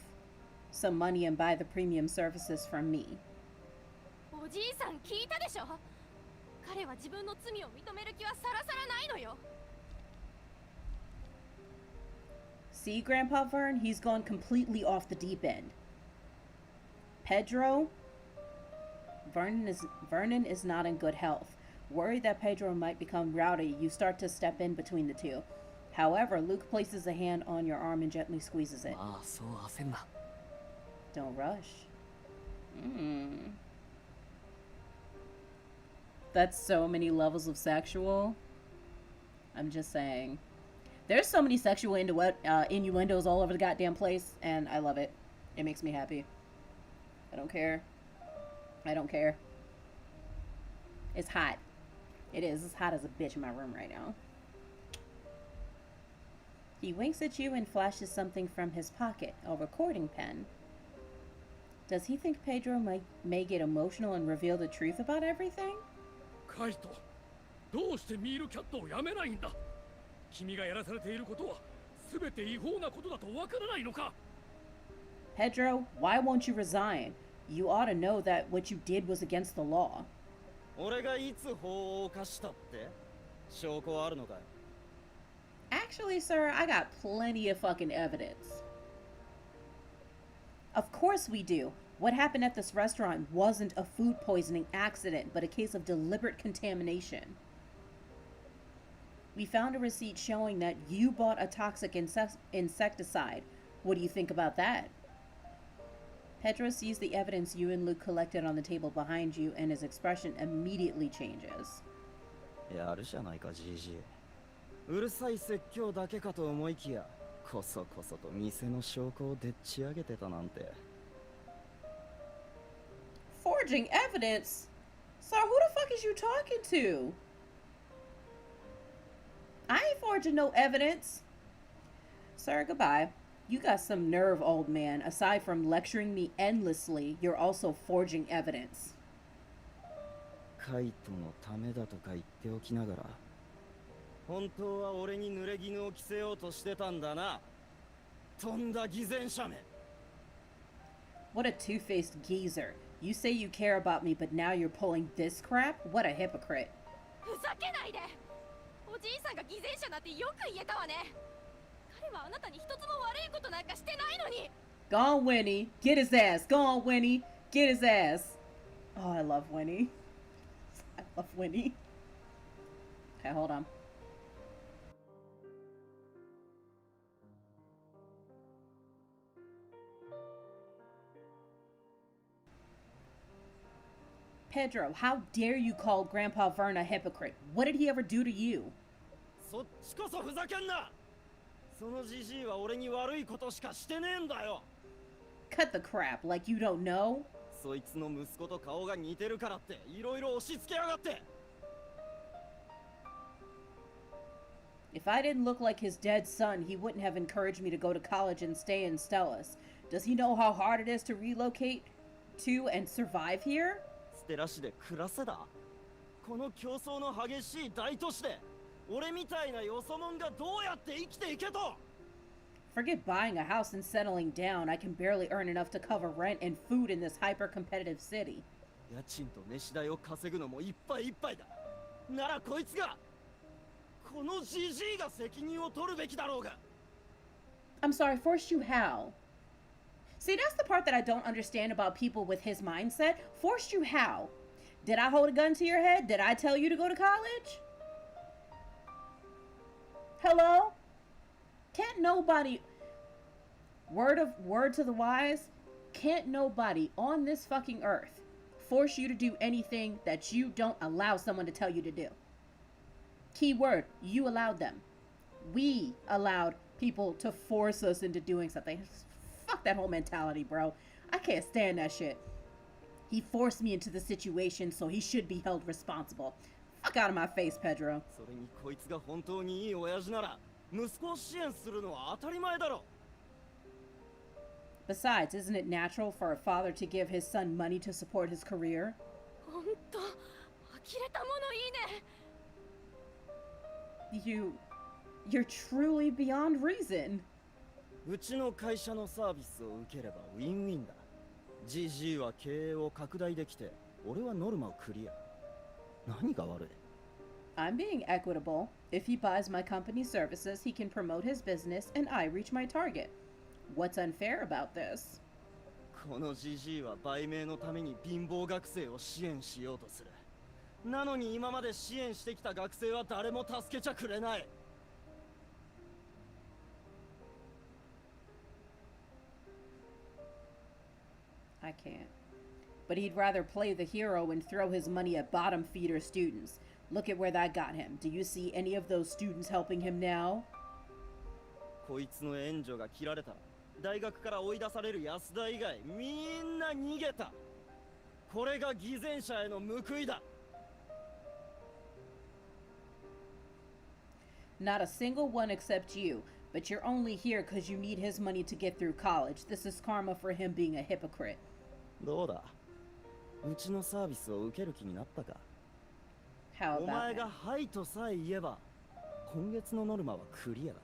some money and buy the premium services from me? おじいさん聞いたでしょ？彼は自分の罪を認める気はさらさらないのよ。See, Grandpa Vern? He's gone completely off the deep end. Pedro? Vernon is not in good health. Worried that Pedro might become rowdy, you start to step in between the two. However, Luke places a hand on your arm and gently squeezes it. まあそう焦んな。 Don't rush. That's so many levels of sexual. I'm just saying. There's so many sexual innuendos all over the goddamn place, and I love it. It makes me happy. I don't care. I don't care. It's hot. It is. It's hot as a bitch in my room right now. He winks at you and flashes something from his pocket, a recording pen. Does he think Pedro may get emotional and reveal the truth about everything? カイト、どうしてミールキャットをやめないんだ？君がやらされていることは全て違法なことだとわからないのか？ Pedro, why won't you resign? You ought to know that what you did was against the law. 俺がいつ法を犯したって証拠はあるのかよ？ Actually, sir, I got plenty of fucking evidence. Of course we do. What happened at this restaurant wasn't a food poisoning accident, but a case of deliberate contamination. We found a receipt showing that you bought a toxic insecticide. What do you think about that? Pedro sees the evidence you and Luke collected on the table behind you, and his expression immediately changes. やるじゃないか、じじい。うるさい説教だけかと思いきや、こそこそと店の証拠をでっち上げてたなんて。Forging evidence? Sir, who the fuck is you talking to? I ain't forging no evidence. Sir, goodbye. You got some nerve, old man. Aside from lecturing me endlessly, you're also forging evidence. カイトのためだとか言っておきながら、本当は俺に濡れ衣を着せようとしてたんだな。とんだ偽善者め。What a two-faced geezer. You say you care about me, but now you're pulling this crap? What a hypocrite. ふざけないで。おじいさんが偽善者だってよく言えたわね。彼はあなたに一つも悪いことなんかしてないのに。Go on, Winnie. Get his ass. Go on, Winnie. Get his ass. Oh, I love Winnie. I love Winnie. Okay, hold on. Pedro, how dare you call Grandpa Vern a hypocrite? What did he ever do to you? そっちこそふざけんな。そのじじいは俺に悪いことしかしてねえんだよ。Cut the crap, like you don't know? そいつの息子と顔が似てるからっていろいろ押し付けやがって。If I didn't look like his dead son, he wouldn't have encouraged me to go to college and stay in Stellas. Does he know how hard it is to relocate to and survive here? ステラ市で暮らせだ。この競争の激しい大都市で俺みたいなよそ者がどうやって生きていけと。 Forget buying a house and settling down. I can barely earn enough to cover rent and food in this hyper-competitive city. 家賃と飯代を稼ぐのもいっぱいいっぱいだ。ならこいつがこのじじいが責任を取るべきだろうが。 I'm sorry, forced you how? See, that's the part that I don't understand about people with his mindset. Forced you how? Did I hold a gun to your head? Did I tell you to go to college? Hello? Can't nobody... Word to the wise, can't nobody on this fucking earth force you to do anything that you don't allow someone to tell you to do. Key word, you allowed them. We allowed people to force us into doing something. Fuck that whole mentality, bro. I can't stand that shit. He forced me into the situation, so he should be held responsible. Fuck out of my face, Pedro. それにこいつが本当にいい親父なら息子を支援するのは当たり前だろ。 Besides, isn't it natural for a father to give his son money to support his career? ほんと呆れたものいいね。You're truly beyond reason. うちの会社のサービスを受ければウィンウィンだ。GG は経営を拡大できて、俺はノルマをクリア。何が悪い？ I'm being equitable. If he buys my company's services, he can promote his business and I reach my target. What's unfair about this? この GG は売名のために貧乏学生を支援しようとする。なのに今まで支援してきた学生は誰も助けちゃくれない。 I can't. But he'd rather play the hero and throw his money at bottom feeder students. Look at where that got him. Do you see any of those students helping him now? こいつの援助が切られた。大学から追い出される安田以外みんな逃げた。これが偽善者への報いだ。 Not a single one except you. But you're only here because you need his money to get through college. This is karma for him being a hypocrite. どうだ？うちのサービスを受ける気になったか？ How お about 前 it? がはいとさえ言えば、今月のノルマはクリアだ。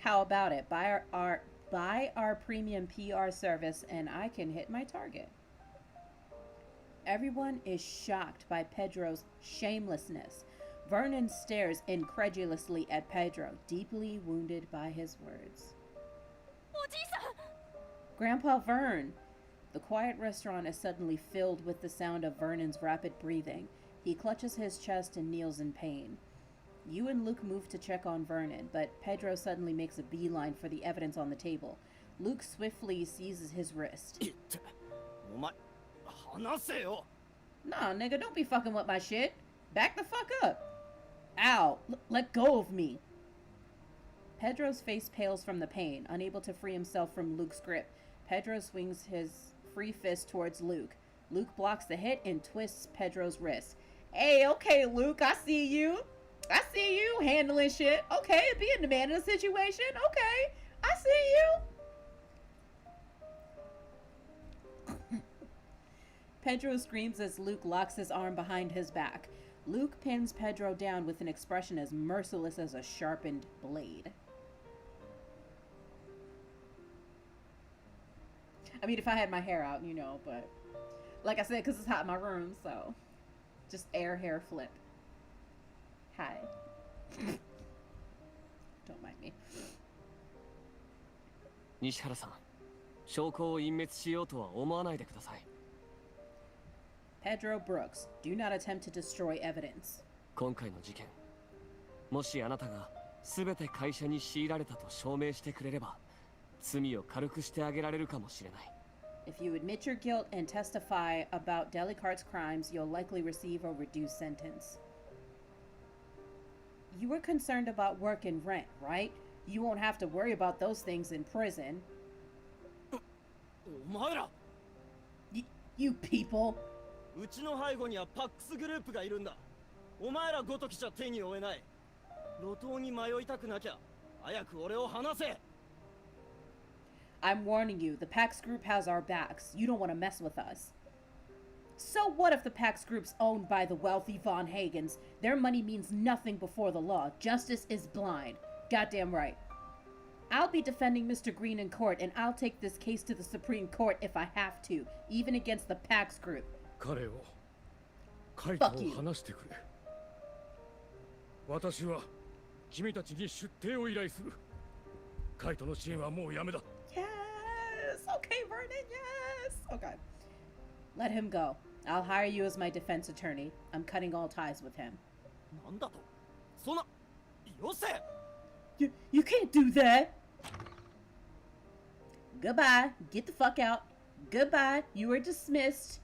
How about it? Buy our premium PR service and I can hit my target. Everyone is shocked by Pedro's shamelessness. Vernon stares incredulously at Pedro, deeply wounded by his words. おじいさん。 Grandpa Vern! The quiet restaurant is suddenly filled with the sound of Vernon's rapid breathing. He clutches his chest and kneels in pain. You and Luke move to check on Vernon, but Pedro suddenly makes a beeline for the evidence on the table. Luke swiftly seizes his wrist. いってお前話せよ。 Nah, nigga, don't be fucking with my shit. Back the fuck up. Ow, let go of me. Pedro's face pales from the pain, unable to free himself from Luke's grip. Pedro swings his free fist towards Luke. Luke blocks the hit and twists Pedro's wrist. Hey, okay, Luke, I see you. I see you handling shit. Okay, being the man in the situation. Okay, I see you. Pedro screams as Luke locks his arm behind his back. Luke pins Pedro down with an expression as merciless as a sharpened blade. I mean, if I had my hair out, you know, but like I said, because it's hot in my room, so just air hair flip. Hi. Don't mind me. 西原さん、証拠を隠滅しようとは思わないでください。 Pedro Brooks, do not attempt to destroy evidence. 今回の事件、もしあなたが全て会社に強いられたと証明してくれれば、罪を軽くしてあげられるかもしれない。 If you admit your guilt and testify about Delicart's crimes, you'll likely receive a reduced sentence. You were concerned about work and rent, right? You won't have to worry about those things in prison. お前ら You people! うちの背後にはパックスグループがいるんだ。お前らごときじゃ手に負えない。路頭に迷いたくなきゃ早く俺を離せ。 I'm warning you, the PAX group has our backs. You don't want to mess with us. So what if the PAX group's owned by the wealthy Von Hagens? Their money means nothing before the law. Justice is blind. Goddamn right. I'll be defending Mr. Green in court, and I'll take this case to the Supreme Court if I have to, even against the PAX group. 彼をカイトを話してくれ。私は君たちに出廷を依頼する。カイトの支援はもうやめだ。 Yes! Okay, Vernon, yes! Okay. Let him go. I'll hire you as my defense attorney. I'm cutting all ties with him. なんだと？そんなよせ！ You can't do that! Goodbye. Get the fuck out. Goodbye. You are dismissed.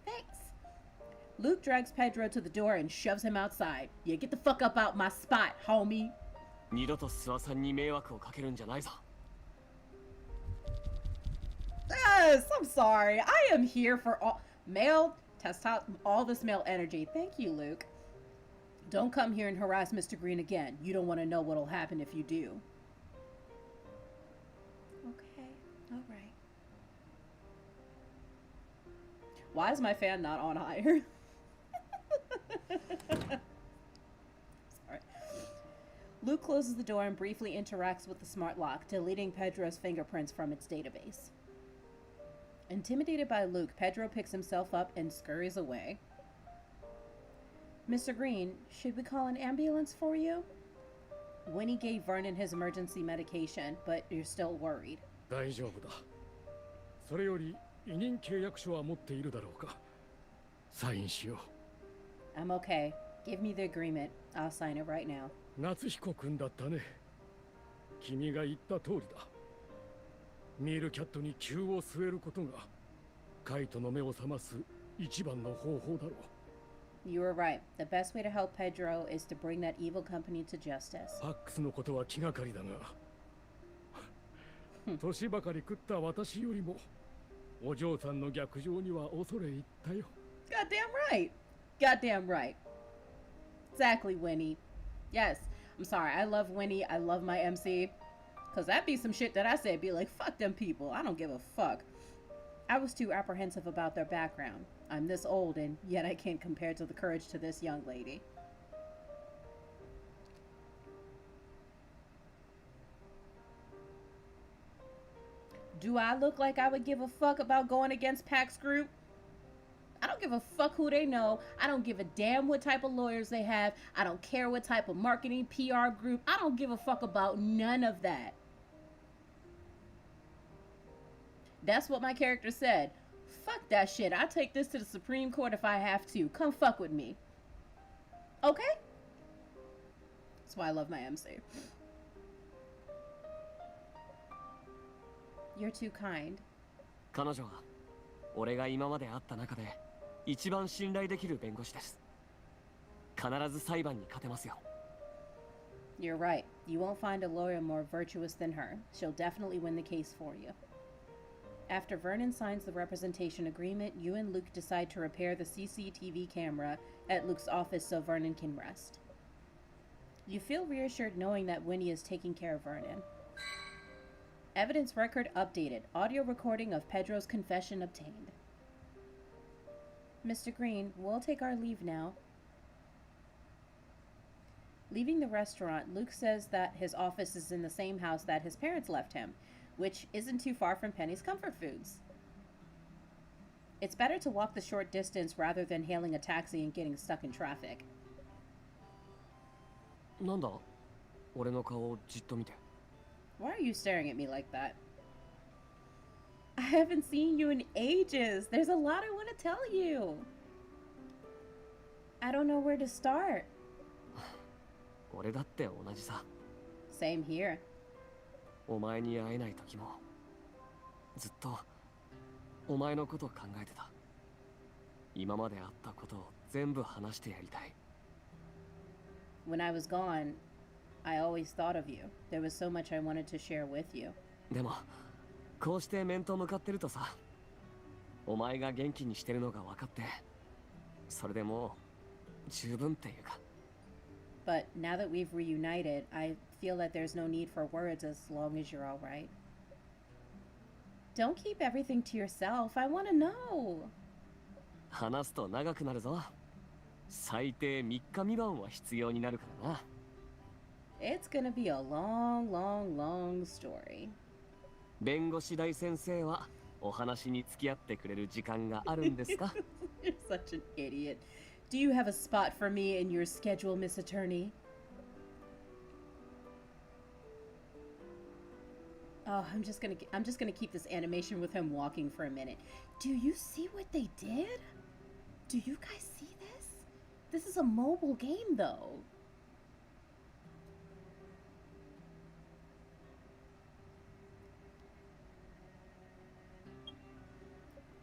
Thanks. Luke drags Pedro to the door and shoves him outside. Yeah, get the fuck up out my spot, homie. 二度と諏訪さんに迷惑をかけるんじゃないぞ。 Yes, I'm sorry. I am here for all male all this male energy. Thank you, Luke. Don't come here and harass Mr. Green again. You don't want to know what'll happen if you do. Okay, all right. Why is my fan not on higher? Sorry. Luke closes the door and briefly interacts with the smart lock, deleting Pedro's fingerprints from its database. Intimidated by Luke, Pedro picks himself up and scurries away. Mr. Green, should we call an ambulance for you? Winnie gave Vernon his emergency medication, but you're still worried. 大丈夫だ。それより委任契約書は持っているだろうか。サインしよう。I'm okay. Give me the agreement. I'll sign it right now. 夏彦君だったね。君が言った通りだ。ミールキャットに急を据えることがカイトの目を覚ます一番の方法だろう。You were right. The best way to help Pedro is to bring that evil company to justice. ファックスのことは気がかりだが年ばかり食った私よりもお嬢さんの逆上には恐れ入ったよ。 Goddamn right. Goddamn right. Exactly, Winnie. Yes, I'm sorry. I love Winnie. I love my MC. Because that'd be some shit that I said. Be like, fuck them people. I don't give a fuck. I was too apprehensive about their background. I'm this old, and yet I can't compare to the courage to this young lady. Do I look like I would give a fuck about going against Pax Group? I don't give a fuck who they know. I don't give a damn what type of lawyers they have. I don't care what type of marketing, PR group. I don't give a fuck about none of that. That's what my character said. Fuck that shit. I'll take this to the Supreme Court if I have to. Come fuck with me. Okay? That's why I love my MC. You're too kind. 彼女は俺が今まで会った中で一番信頼できる弁護士です。必ず裁判に勝てますよ。 You're right. You won't find a lawyer more virtuous than her. She'll definitely win the case for you. After Vernon signs the representation agreement, you and Luke decide to repair the CCTV camera at Luke's office so Vernon can rest. You feel reassured knowing that Winnie is taking care of Vernon. Evidence record updated. Audio recording of Pedro's confession obtained. Mr. Green, we'll take our leave now. Leaving the restaurant, Luke says that his office is in the same house that his parents left him, which isn't too far from Penny's Comfort Foods. It's better to walk the short distance rather than hailing a taxi and getting stuck in traffic. なんだ俺の顔をじっと見て。 Why are you staring at me like that? I haven't seen you in ages. There's a lot I want to tell you. I don't know where to start. 俺だって同じさ。 Same here. お前に会えない時もずっとお前のことを考えてた。今まであったことを全部話してやりたい。 When I was gone, I always thought of you. There was so much I wanted to share with you. でもこうして面と向かってるとさ、お前が元気にしてるのが分かって、それでもう十分っていうか。 But now that we've reunited, I feel that there's no need for words as long as you're all right. Don't keep everything to yourself. I want to know. 話すと長くなるぞ。最低3日未満は必要になるからな。 It's gonna be a long, long, long story. 弁護士大先生はお話に付き合ってくれる時間があるんですか？ You're such an idiot. Do you have a spot for me in your schedule, Miss Attorney? Oh, I'm just gonna keep this animation with him walking for a minute. Do you see what they did? Do you guys see this? This is a mobile game, though.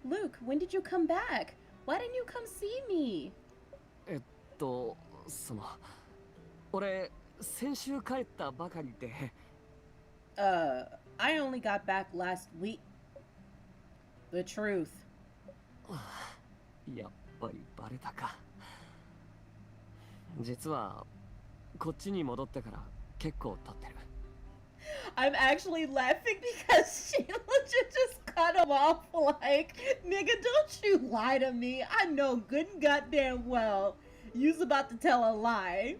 Luke, when did you come back? Why didn't you come see me? 俺、先週帰ったばかりで。I only got back last week. The truth. やっぱりバレたか。実は、こっちに戻ってから結構経ってる。I'm actually laughing because Sheila just cut him off like, nigga, don't you lie to me. I know good and goddamn well you's about to tell a lie.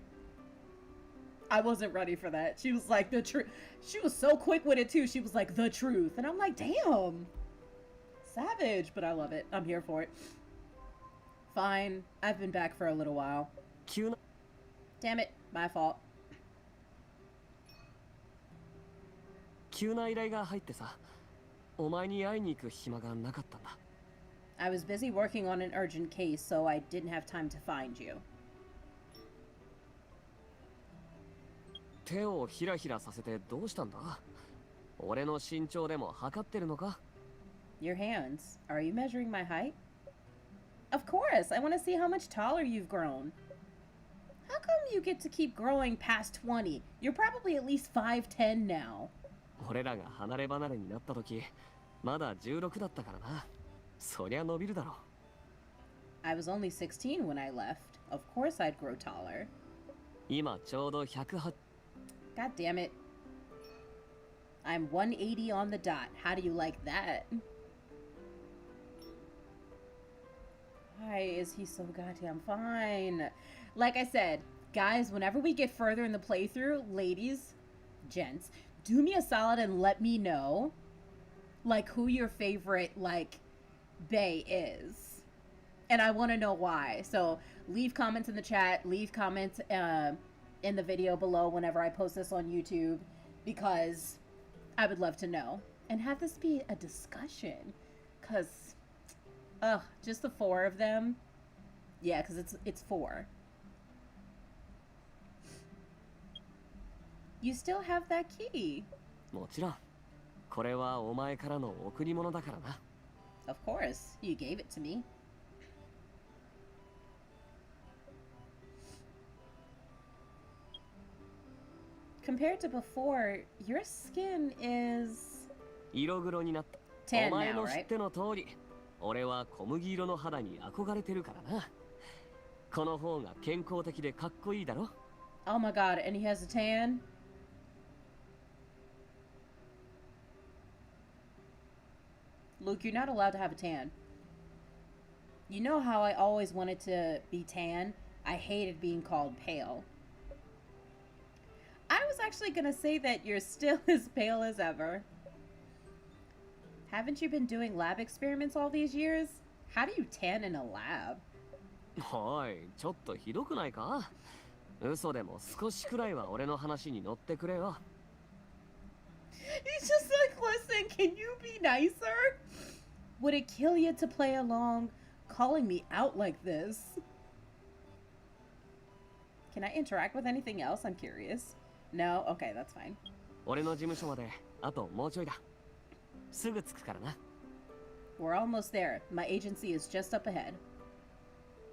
I wasn't ready for that. She was like, the truth. She was so quick with it too. She was like, the truth. And I'm like, damn. Savage, but I love it. I'm here for it. Fine. I've been back for a little while. Damn it. My fault. 急な依頼が入ってさ、お前に会いに行く暇がなかったんだ。I was busy working on an urgent case, so I didn't have time to find you. 手をひらひらさせてどうしたんだ？俺の身長でも測ってるのか？ Your hands. Are you measuring my height? Of course. I want to see how much taller you've grown. How come you get to keep growing past 20? You're probably at least 5'10 now. 俺らが離れ離れになった時、まだ16だったからな。そりゃ伸びるだろう。I was only 16 when I left. Of course I'd grow taller. 今ちょうど108。God damn it. I'm 180 on the dot. How do you like that? Why is he so goddamn fine? Like I said, guys, whenever we get further in the playthrough, ladies, gents, do me a solid and let me know, like, who your favorite, like, bae is. And I want to know why. So leave comments in the chat, leave comments in the video below whenever I post this on YouTube, because I would love to know. And have this be a discussion, because, just the 4 of them. Yeah, because it's 4. You still have that key. もちろん。これはお前からの贈り物だからな。Of course, you gave it to me. Compared to before, your skin is 色黒になった。 tan お前 now, の知っ right? ての通り、俺は小麦色の肌に憧れてるからな。この方が健康的でかっこいいだろ。 Oh my god, and he has a tan? Luke, you're not allowed to have a tan. You know how I always wanted to be tan? I hated being called pale. I was actually gonna say that you're still as pale as ever. Haven't you been doing lab experiments all these years? How do you tan in a lab? おい、ちょっとひどくないか？嘘でも少しくらいは俺の話に乗ってくれよ。He's just like, listen, can you be nicer? Would it kill you to play along, calling me out like this? Can I interact with anything else? I'm curious. No? Okay, that's fine. 俺の事務所まであともうちょいだ。すぐ着くからな。We're almost there. My agency is just up ahead.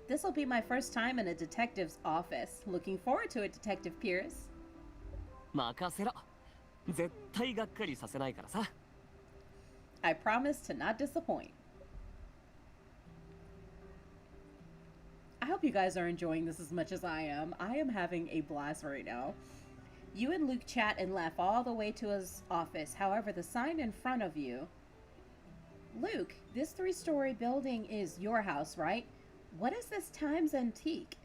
This'll be my first time in a detective's office. Looking forward to it, Detective Pierce. 任せろ。絶対がっかりさせないからさ。I promise to not disappoint. I hope you guys are enjoying this as much as I am. I am having a blast right now. You and Luke chat and laugh all the way to his office. However, the sign in front of you... Luke, this 3-story building is your house, right? What is this Times Antique?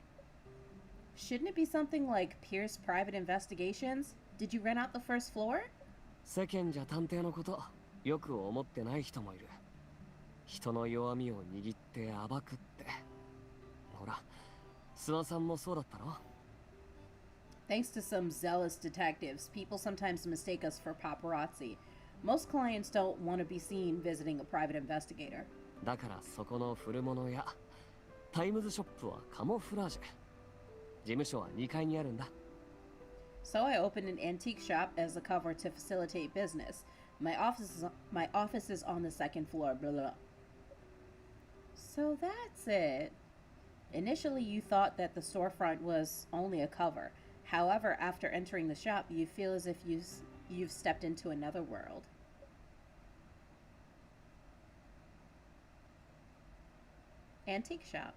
Shouldn't it be something like Pierce Private Investigations? Did you rent out the first floor? 世間じゃ探偵のことよく思ってない人もいる。人の弱みを握って暴くって。ほら、諏訪さんもそうだったろ？ Thanks to some zealous detectives, people sometimes mistake us for paparazzi. Most clients don't want to be seen visiting a private investigator. だからそこの古物屋、タイムズショップはカモフラージュ。事務所は2階にあるんだ。So I opened an antique shop as a cover to facilitate business. My office is on the second floor. Blah, blah. So that's it. Initially, you thought that the storefront was only a cover. However, after entering the shop, you feel as if you've stepped into another world. Antique shop.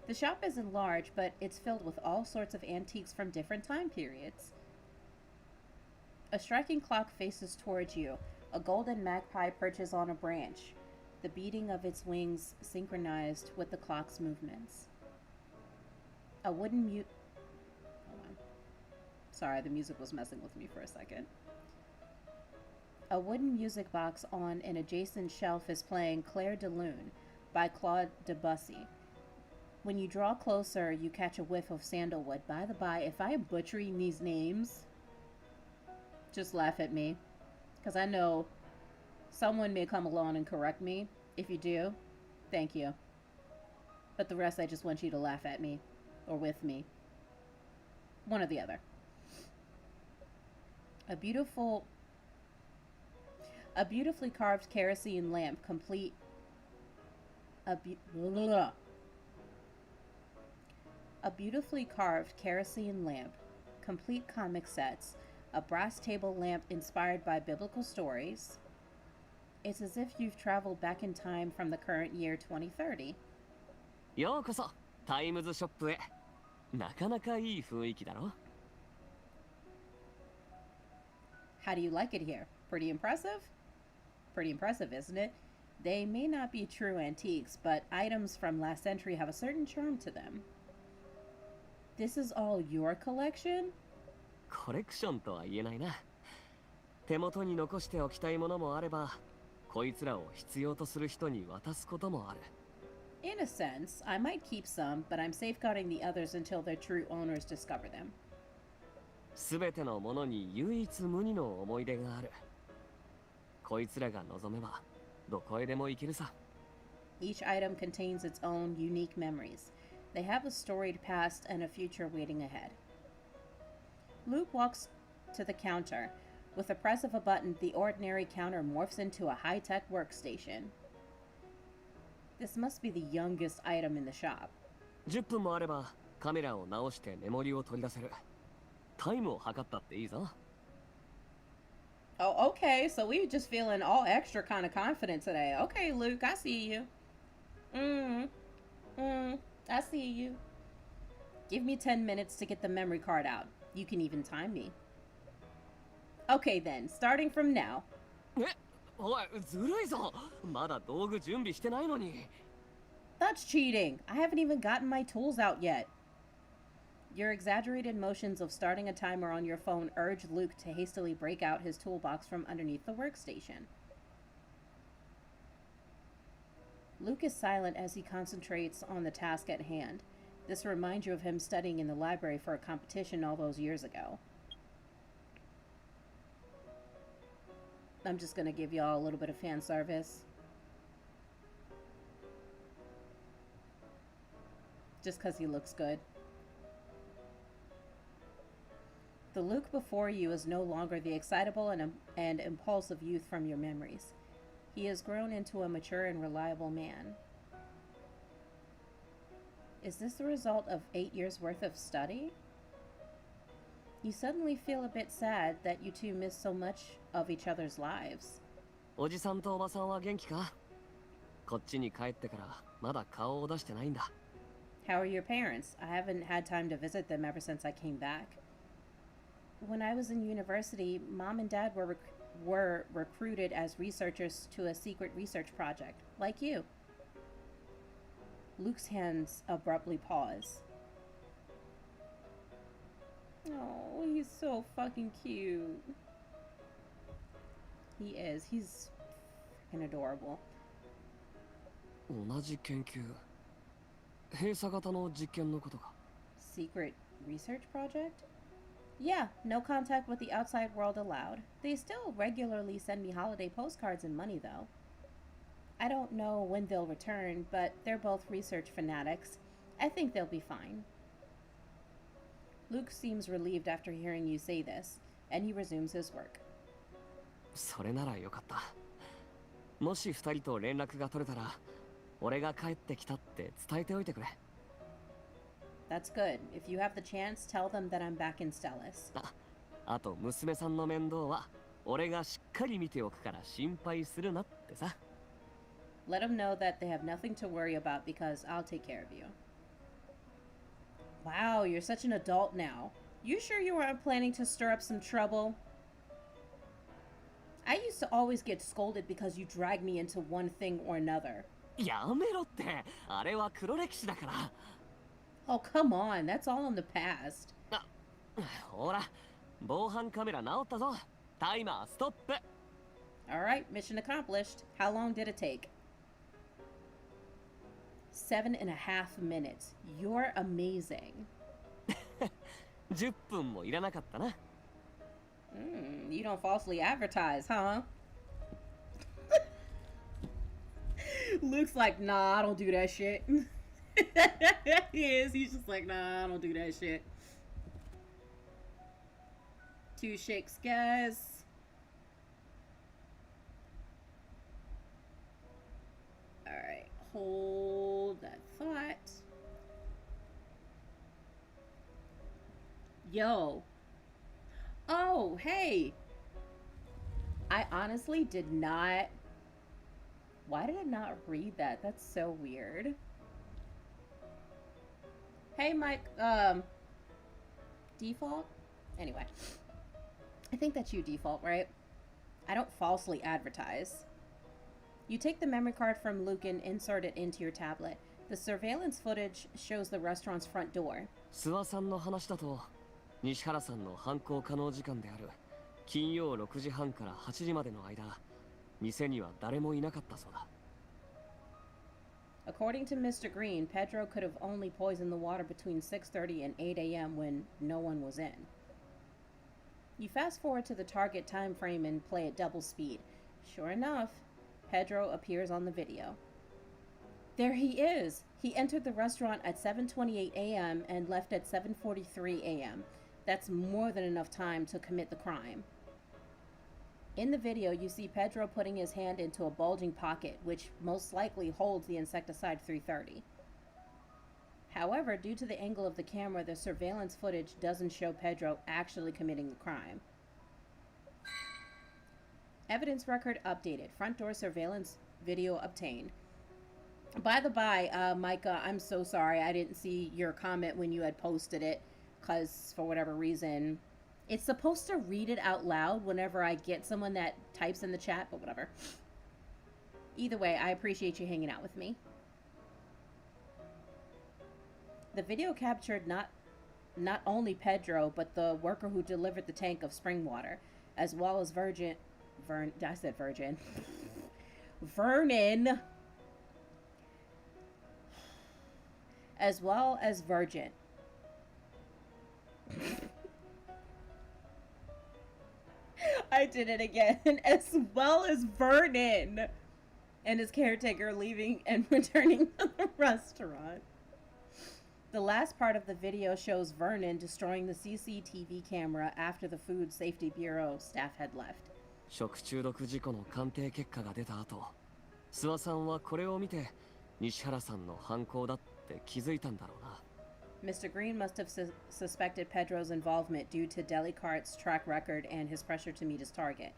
The shop isn't large, but it's filled with all sorts of antiques from different time periods. A striking clock faces towards you. A golden magpie perches on a branch, the beating of its wings synchronized with the clock's movements. A wooden Hold on. Sorry, the music was messing with me for a second. A wooden music box on an adjacent shelf is playing Claire de Lune by Claude Debussy. When you draw closer, you catch a whiff of sandalwood. By the by, if I am butchering these names, just laugh at me, because I know someone may come along and correct me. If you do, thank you. But the rest, I just want you to laugh at me, or with me. One or the other. A beautifully carved kerosene lamp, complete. A beautifully carved kerosene lamp, complete comic sets, a brass table lamp inspired by biblical stories. It's as if you've traveled back in time from the current year 2030. ようこそタイムズショップへ。なかなかいい雰囲気だろ? How do you like it here? Pretty impressive? Pretty impressive, isn't it? They may not be true antiques, but items from last century have a certain charm to them. This is all your collection? コレクションとは言えないな。手元に残しておきたいものもあれば、こいつらを必要とする人に渡すこともある。In a sense, I might keep some, but I'm safeguarding the others until their true owners discover them. すべてのものに唯一無二の思い出がある。こいつらが望めば、どこへでも行けるさ。Each item contains its own unique memories. They have a storied past and a future waiting ahead. Luke walks to the counter. With the press of a button, the ordinary counter morphs into a high-tech workstation. This must be the youngest item in the shop. 10分もあればカメラを直してメモリを取り出せる。タイムを測ったっていいぞ。Oh, okay, so we're just feeling all extra kind of confident today. Okay, Luke, I see you. I see you. Give me 10 minutes to get the memory card out. You can even time me. Okay then, starting from now. え、おい、ずるいぞ。まだ道具準備してないのに。That's cheating. I haven't even gotten my tools out yet. Your exaggerated motions of starting a timer on your phone urge Luke to hastily break out his toolbox from underneath the workstation. Luke is silent as he concentrates on the task at hand. This reminds you of him studying in the library for a competition all those years ago. I'm just gonna give y'all a little bit of fan service. Just because he looks good. The Luke before you is no longer the excitable and impulsive youth from your memories. He has grown into a mature and reliable man. Is this the result of 8 years worth of study? You suddenly feel a bit sad that you two miss so much of each other's lives. おじさんとおばさんは元気か？こっちに帰ってからまだ顔を出してないんだ。How are your parents? I haven't had time to visit them ever since I came back. When I was in university, Mom and Dad were recruited as researchers to a secret research project, like you. Luke's hands abruptly pause. Oh, he's so fucking cute. He is. He's fucking adorable. 同じ研究。閉鎖型の実験のことか。Secret research project? Yeah, no contact with the outside world allowed. They still regularly send me holiday postcards and money, though. I don't know when they'll return, but they're both research fanatics. I think they'll be fine. Luke seems relieved after hearing you say this, and he resumes his work. それならよかった。もし2人と連絡が取れたら、俺が帰ってきたって伝えておいてくれ。 That's good. If you have the chance, tell them that I'm back in Stellis. あと娘さんの面倒は俺がしっかり見ておくから心配するなってさ。 Let them know that they have nothing to worry about because I'll take care of you. Wow, you're such an adult now. You sure you weren't planning to stir up some trouble? I used to always get scolded because you dragged me into one thing or another. やめろって、あれは黒歴史だから。 Oh, come on. That's all in the past. ほら、防犯カメラ直ったぞ。タイマーストップ。 Alright, mission accomplished. How long did it take? 7.5 minutes. You're amazing. 10分もいらなかったな。 You don't falsely advertise, huh? Luke's like, nah, I don't do that shit. He is. He's just like, nah, I don't do that shit. 2 shakes, guys. Alright, hold that thought. Yo. Oh, hey. I honestly did not... Why did I not read that? That's so weird. Hey, Mike, default? Anyway. I think that's you, default, right? I don't falsely advertise. You take the memory card from Luke and insert it into your tablet. The surveillance footage shows the restaurant's front door. 諏訪さんの話だと、西原さんの犯行可能時間である金曜6時半から8時までの間、店には誰もいなかったそうだ。 According to Mr. Green, Pedro could have only poisoned the water between 6:30 and 8 a.m. when no one was in. You fast forward to the target time frame and play at double speed. Sure enough, Pedro appears on the video. There he is! He entered the restaurant at 7:28 a.m. and left at 7:43 a.m. That's more than enough time to commit the crime. In the video, you see Pedro putting his hand into a bulging pocket, which most likely holds the insecticide 330. However, due to the angle of the camera, the surveillance footage doesn't show Pedro actually committing the crime. Evidence record updated. Front door surveillance video obtained. By the by, Micah, I'm so sorry I didn't see your comment when you had posted it, because for whatever reason, it's supposed to read it out loud whenever I get someone that types in the chat, but whatever. Either way, I appreciate you hanging out with me. The video captured not only Pedro, but the worker who delivered the tank of spring water, as well as Vernon, as well as Virgin. I did it again. As well as Vernon and his caretaker leaving and returning to the restaurant. The last part of the video shows Vernon destroying the CCTV camera after the Food Safety Bureau staff had left. 食中毒事故の鑑定結果が出た後、諏訪さんはこれを見て西原さんの犯行だって気づいたんだろうな。 Mr. Green must have suspected Pedro's involvement due to Delicart's track record and his pressure to meet his target.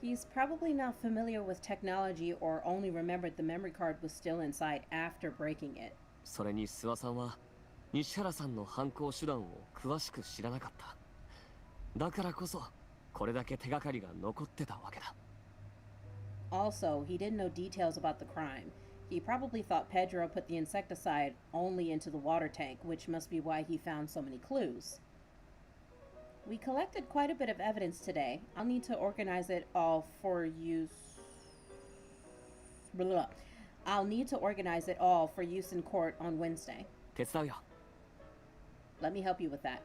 He's probably not familiar with technology or only remembered the memory card was still inside after breaking it. それに諏訪さんは西原さんの犯行手段を詳しく知らなかった。だからこそこれだけ手がかりが残ってたわけだ。 Also, he didn't know details about the crime. He probably thought Pedro put the insecticide only into the water tank, which must be why he found so many clues. We collected quite a bit of evidence today. I'll need to organize it all for use... I'll need to organize it all for use in court on Wednesday. 手伝うよ。 Let me help you with that.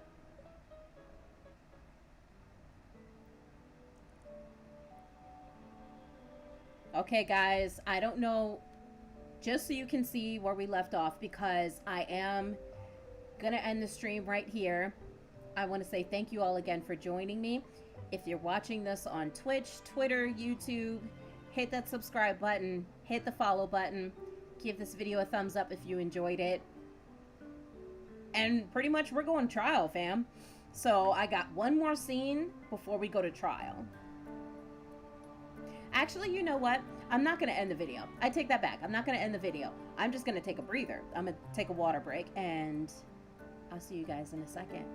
Okay, guys, I don't know... Just so you can see where we left off, because I am gonna end the stream right here. I want to say thank you all again for joining me. If you're watching this on Twitch, Twitter, YouTube, hit that subscribe button, hit the follow button, give this video a thumbs up if you enjoyed it. And pretty much we're going trial, fam. So I got one more scene before we go to trial. Actually, you know what? I'm not going to end the video. I take that back. I'm not going to end the video. I'm just going to take a breather. I'm going to take a water break, and I'll see you guys in a second.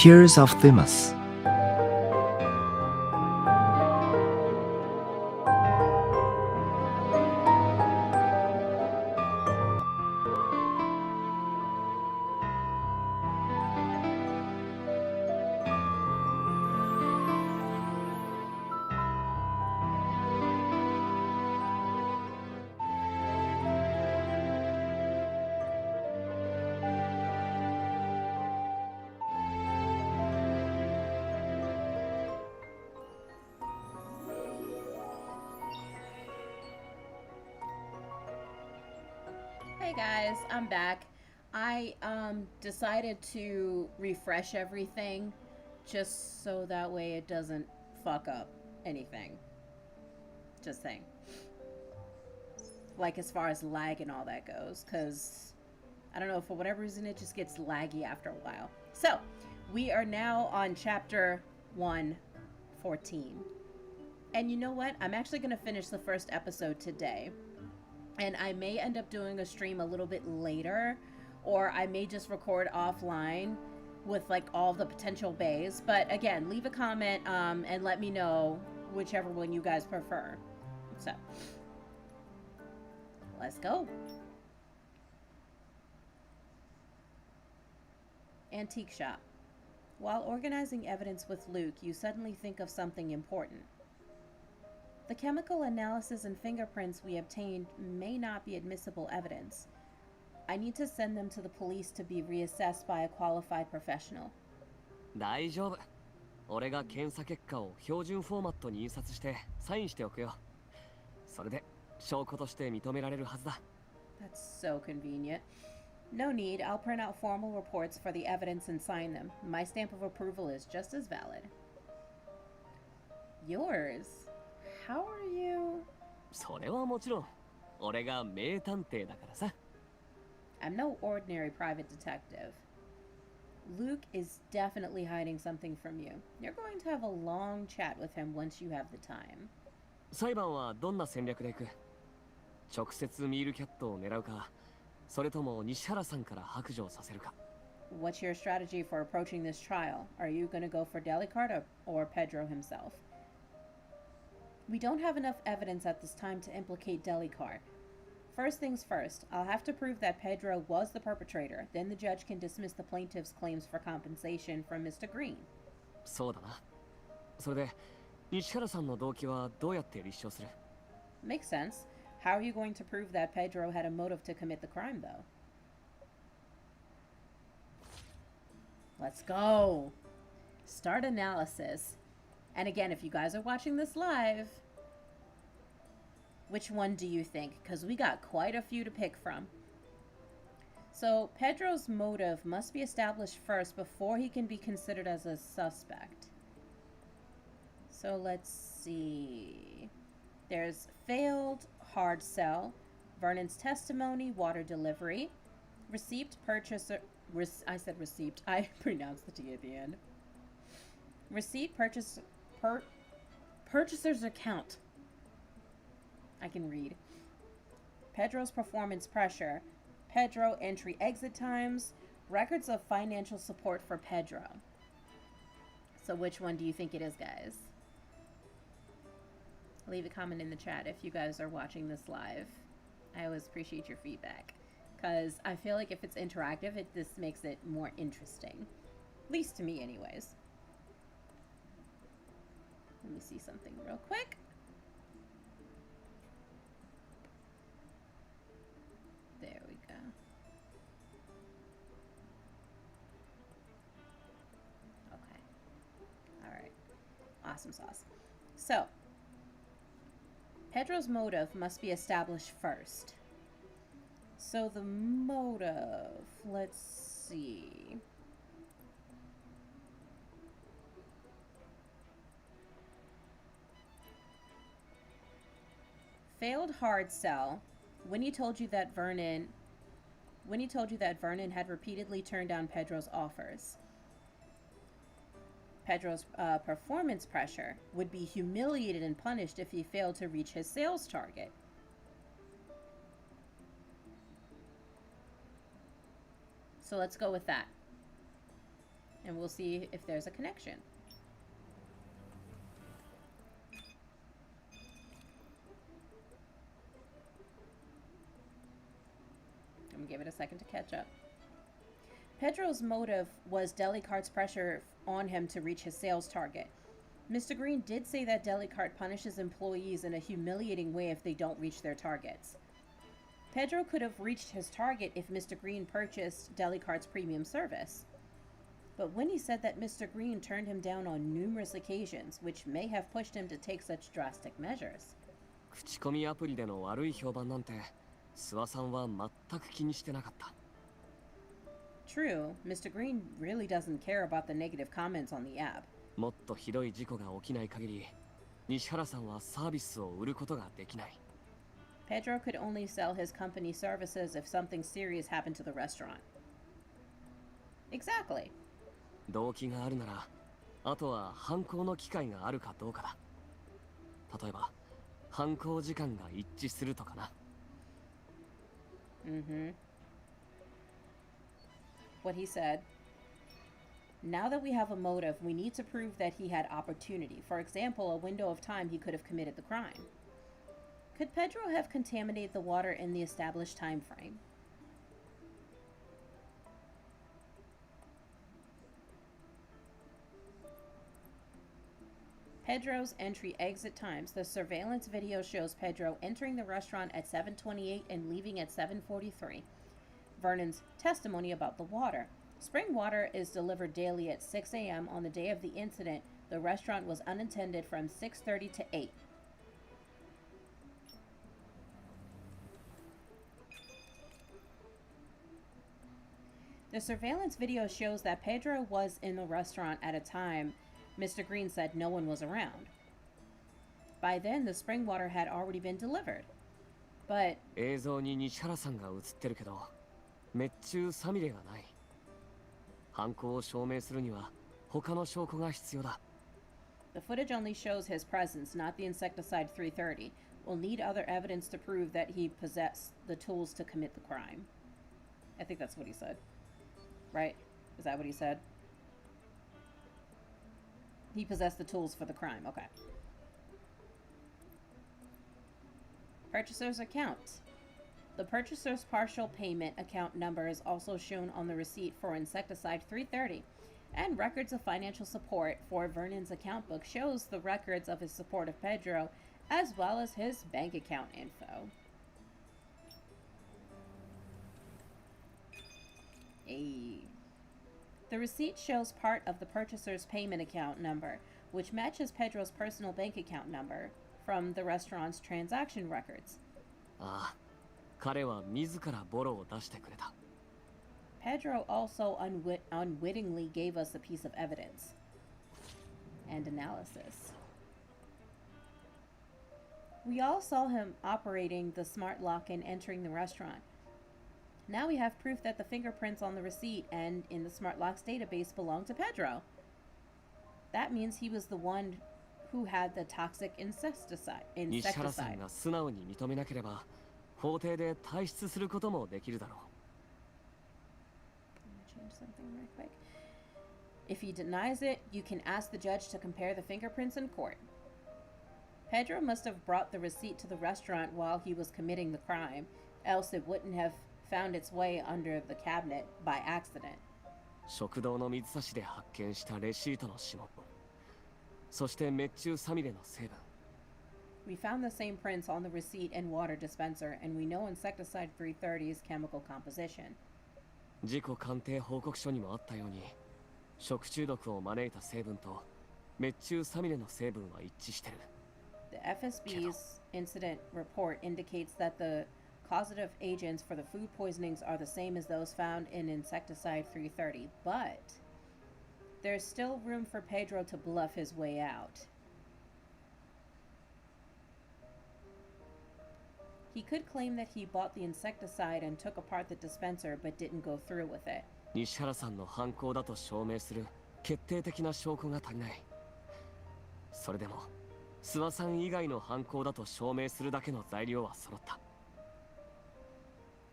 Tears of Themis. Hey guys, I'm back. I decided to refresh everything just so that way it doesn't fuck up anything. Just saying. Like as far as lag and all that goes, because I don't know, for whatever reason it just gets laggy after a while. So, we are now on chapter 114. And you know what? I'm actually going to finish the first episode today. And I may end up doing a stream a little bit later, or I may just record offline with like all the potential bays. But again, leave a comment and let me know whichever one you guys prefer. So, let's go. Antique shop. While organizing evidence with Luke, you suddenly think of something important. The chemical analysis and fingerprints we obtained may not be admissible evidence. I need to send them to the police to be reassessed by a qualified professional. 大丈夫。俺が検査結果を標準フォーマットに印刷してサインしておくよ。それで証拠として認められるはずだ。That's so convenient. No need. I'll print out formal reports for the evidence and sign them. My stamp of approval is just as valid. Yours? How are you? それはもちろん。俺が名探偵だからさ。I'm no ordinary private detective. Luke is definitely hiding something from you. You're going to have a long chat with him once you have the time. 裁判はどんな戦略でいく？直接ミールキャットを狙うか、それとも西原さんから白状させるか。What's your strategy for approaching this trial? Are you going to go for Delicard or Pedro himself? We don't have enough evidence at this time to implicate Delicard. First things first, I'll have to prove that Pedro was the perpetrator. Then the judge can dismiss the plaintiff's claims for compensation from Mr. Green. そうだな。それで、西原さんの動機はどうやって立証する？ Makes sense. How are you going to prove that Pedro had a motive to commit the crime, though? Let's go. Start analysis. And again, if you guys are watching this live, which one do you think? Because we got quite a few to pick from. So, Pedro's motive must be established first before he can be considered as a suspect. So, let's see. There's failed hard sell, Vernon's testimony, water delivery, receipt purchaser... I said receipt. I pronounced the T at the end. Receipt purchaser's account. I can read. Pedro's performance pressure. Pedro entry exit times. Records of financial support for Pedro. So which one do you think it is, guys? Leave a comment in the chat if you guys are watching this live. I always appreciate your feedback, because I feel like if it's interactive, this makes it more interesting. At least to me, anyways. Let me see something real quick. There we go. Okay. Alright. Awesome sauce. So, Pedro's motive must be established first. So the motive, let's see. Failed hard sell. When he told you that Vernon had repeatedly turned down Pedro's offers. Pedro's performance pressure would be humiliated and punished if he failed to reach his sales target. So let's go with that. And we'll see if there's a connection. I'm gonna give it a second to catch up. Pedro's motive was Delicart's pressure on him to reach his sales target. Mr. Green did say that Delicart punishes employees in a humiliating way if they don't reach their targets. Pedro could have reached his target if Mr. Green purchased Delicart's premium service. But when he said that Mr. Green turned him down on numerous occasions, which may have pushed him to take such drastic measures. 口コミアプリでの悪い評判なんて諏訪さんは全く気にしてなかった。 True, Mr. Green really doesn't care about the negative comments on the app. もっとひどい事故が起きない限り西原さんはサービスを売ることができない。 Pedro could only sell his company services if something serious happened to the restaurant. Exactly. 動機があるならあとは犯行の機会があるかどうかだ。例えば犯行時間が一致するとかな。 What he said. Now that we have a motive, we need to prove that he had opportunity. For example, a window of time he could have committed the crime. Could Pedro have contaminated the water in the established time frame? Pedro's entry-exit times. The surveillance video shows Pedro entering the restaurant at 7:28 and leaving at 7:43. Vernon's testimony about the water. Spring water is delivered daily at 6 a.m. On the day of the incident, the restaurant was unattended from 6:30 to 8. The surveillance video shows that Pedro was in the restaurant at a time Mr. Green said no one was around. By then, the spring water had already been delivered. But 映像に西原さんが映ってるけど滅中さみれがない。犯行を証明するには他の証拠が必要だ。 the footage only shows his presence, not the insecticide 330. We'll need other evidence to prove that he possessed the tools to commit the crime. I think that's what he said. Right? Is that what he said? He possessed the tools for the crime. Okay. Purchaser's account. The purchaser's partial payment account number is also shown on the receipt for insecticide 330, and records of financial support for Vernon's account book shows the records of his support of Pedro, as well as his bank account info. The receipt shows part of the purchaser's payment account number, which matches Pedro's personal bank account number from the restaurant's transaction records. ああ、彼は自らボロを出してくれた。 Pedro also unwittingly gave us a piece of evidence and analysis. We all saw him operating the smart lock and entering the restaurant. Now we have proof that the fingerprints on the receipt and in the smart lock's database belong to Pedro. That means he was the one who had the toxic insecticide. 西原さんが素直に認めなければ法廷で退出することもできるだろう。 Change something real quick. If he denies it, you can ask the judge to compare the fingerprints in court. Pedro must have brought the receipt to the restaurant while he was committing the crime, else it wouldn't have found its way under the cabinet by accident. 食堂の水差しで発見したレシートの指紋、そして滅中さみれの成分。 We found the same prints on the receipt and water dispenser, and we know insecticide 330's chemical composition. 事故鑑定報告書にもあったように、食中毒を招いた成分と滅中さみれの成分は一致してる。 The FSB's incident report indicates that the causative agents for the food poisonings are the same as those found in insecticide 330, but there's still room for Pedro to bluff his way out. He could claim that he bought the insecticide and took apart the dispenser but didn't go through with it. 西原さんの犯行だと証明する決定的な証拠が足りない。それでも諏訪さん以外の犯行だと証明するだけの材料は揃った。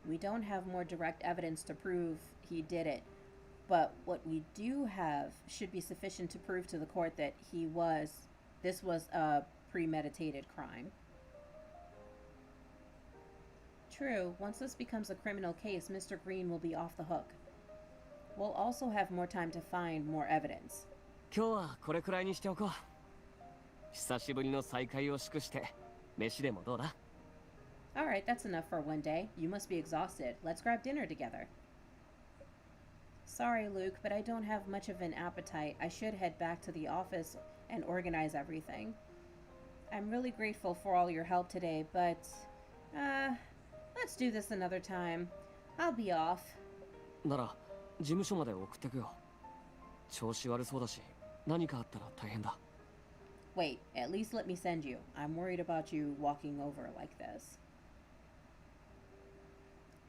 We don't have more direct evidence to prove he did it, But what we do have should be sufficient to prove to the court that this was a premeditated crime. True, once this becomes a criminal case, Mr. Green will be off the hook. We'll also have more time to find more evidence. 今日はこれくらいにしておこう。久しぶりの再会を祝して、飯でもどうだ？ Alright, that's enough for one day. You must be exhausted. Let's grab dinner together. Sorry, Luke, but I don't have much of an appetite. I should head back to the office and organize everything. I'm really grateful for all your help today, but, let's do this another time. I'll be off. なら、事務所まで送ってくよ。調子悪そうだし、何かあったら大変だ。Wait, at least let me send you. I'm worried about you walking over like this.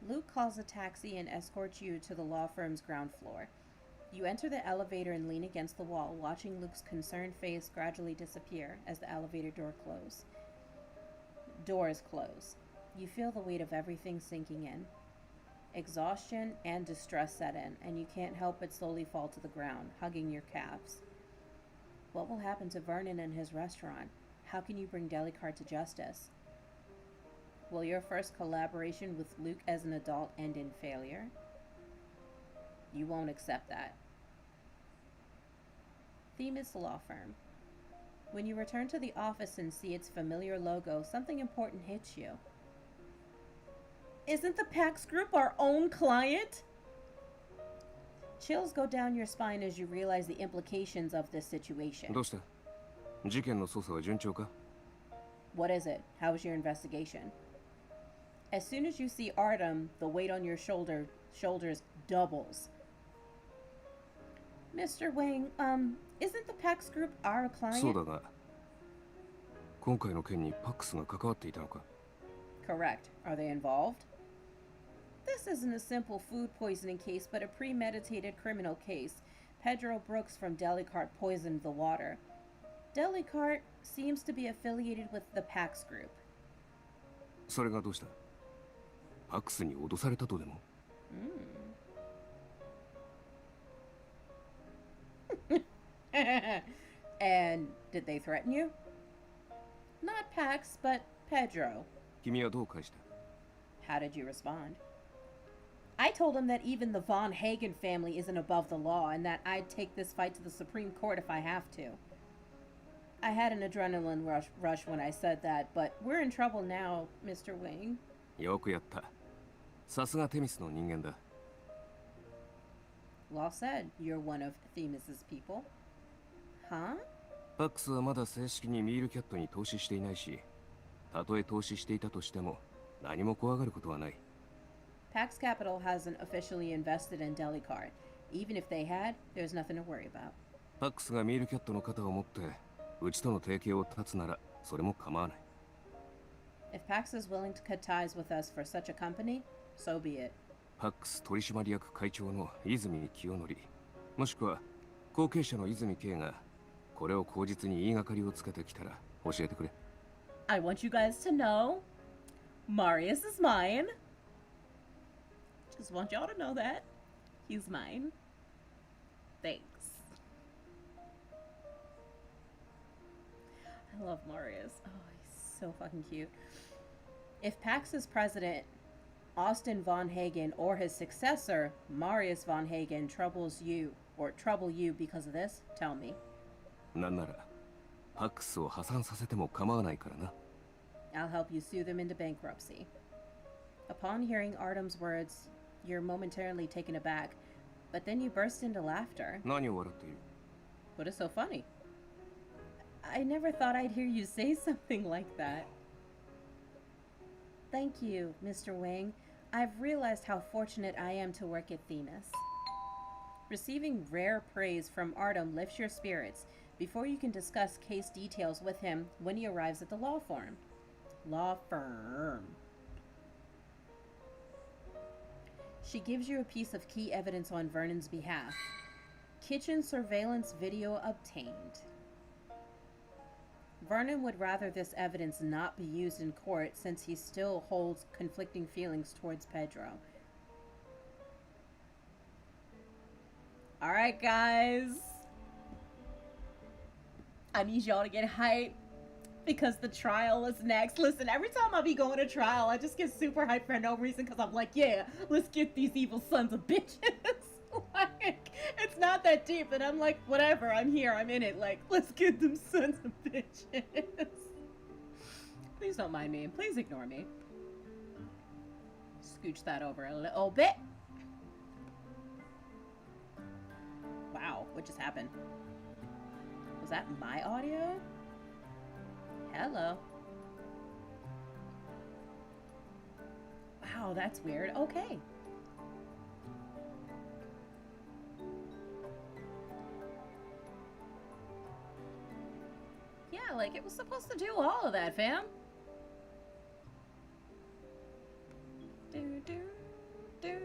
Luke calls a taxi and escorts you to the law firm's ground floor. You enter the elevator and lean against the wall, watching Luke's concerned face gradually disappear as the elevator doors close. You feel the weight of everything sinking in. Exhaustion and distress set in, and you can't help but slowly fall to the ground, hugging your calves. What will happen to Vernon and his restaurant? How can you bring Delicart to justice? Will your first collaboration with Luke as an adult end in failure? You won't accept that. Themis Law Firm. When you return to the office and see its familiar logo, something important hits you. Isn't the Pax Group our own client? Chills go down your spine as you realize the implications of this situation. どうした？事件の捜査は順調か？ What is it? How was your investigation? As soon as you see Artem, the weight on your shoulders doubles. Mr. Wang, isn't the Pax Group our client? そうだが、今回の件にパックスが関わっていたのか？ Correct. Are they involved? This isn't a simple food poisoning case, but a premeditated criminal case. Pedro Brooks from Delicart poisoned the water. Delicart seems to be affiliated with the Pax Group. それがどうした？パックスに脅されたとでも？ And did they threaten you? Not Pax, but Pedro. 君はどう返した？ How did you respond? I told him that even the Von Hagen family isn't above the law and that I'd take this fight to the Supreme Court if I have to. I had an adrenaline rush when I said that, but we're in trouble now, Mr. Wing. よくやった。さすがテミスの人間だ。Well said. You're one of Themis's people. Huh? パックスはまだ正式にミールキャットに投資していないし、たとえ投資していたとしても何も怖がることはない。Pax Capital hasn't officially invested in Delicart. Even if they had, there's nothing to worry about. パックスがミールキャットの肩を持ってうちとの提携を断つならそれも構わない。If Pax is willing to cut ties with us for such a company, so be it. パックス取締役会長の泉清則、もしくは後継者の泉慶がこれを口実に言いがかりをつけてきたら教えてくれ。I want you guys to know, Marius is mine. Just want y'all to know that. He's mine. Thanks. I love Marius. Oh, he's so fucking cute. If Pax is president, Austin Von Hagen or his successor, Marius Von Hagen, trouble you because of this, tell me. なんならパックスを破産させても構わないからな。I'll help you sue them into bankruptcy. Upon hearing Artem's words, you're momentarily taken aback, but then you burst into laughter. 何を笑っている？ What is so funny? I never thought I'd hear you say something like that. Thank you, Mr. Wang. I've realized how fortunate I am to work at Themis. Receiving rare praise from Artem lifts your spirits before you can discuss case details with him when he arrives at the law firm. She gives you a piece of key evidence on Vernon's behalf. Kitchen surveillance video obtained. Vernon would rather this evidence not be used in court since he still holds conflicting feelings towards Pedro. Alright, guys. I need y'all to get hyped because the trial is next. Listen, every time I be going to trial, I just get super hyped for no reason because I'm like, yeah, let's get these evil sons of bitches. Like, it's not that deep, and I'm like, whatever, I'm here, I'm in it. Like, let's get them sons of bitches. Please don't mind me. Please ignore me. Scooch that over a little bit. Wow, what just happened? Was that my audio? Hello. Wow, that's weird. Okay. Yeah, like it was supposed to do all of that, fam. Do, do, do.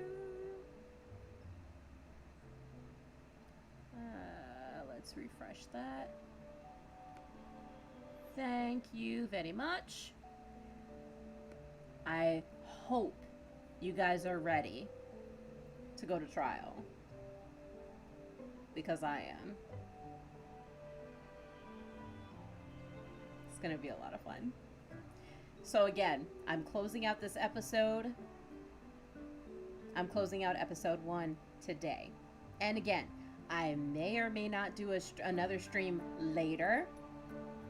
Let's refresh that. Thank you very much. I hope you guys are ready to go to trial. Because I am. It's gonna be a lot of fun. So again, I'm closing out this episode. I'm closing out episode 1 today. And again, I may or may not do another stream later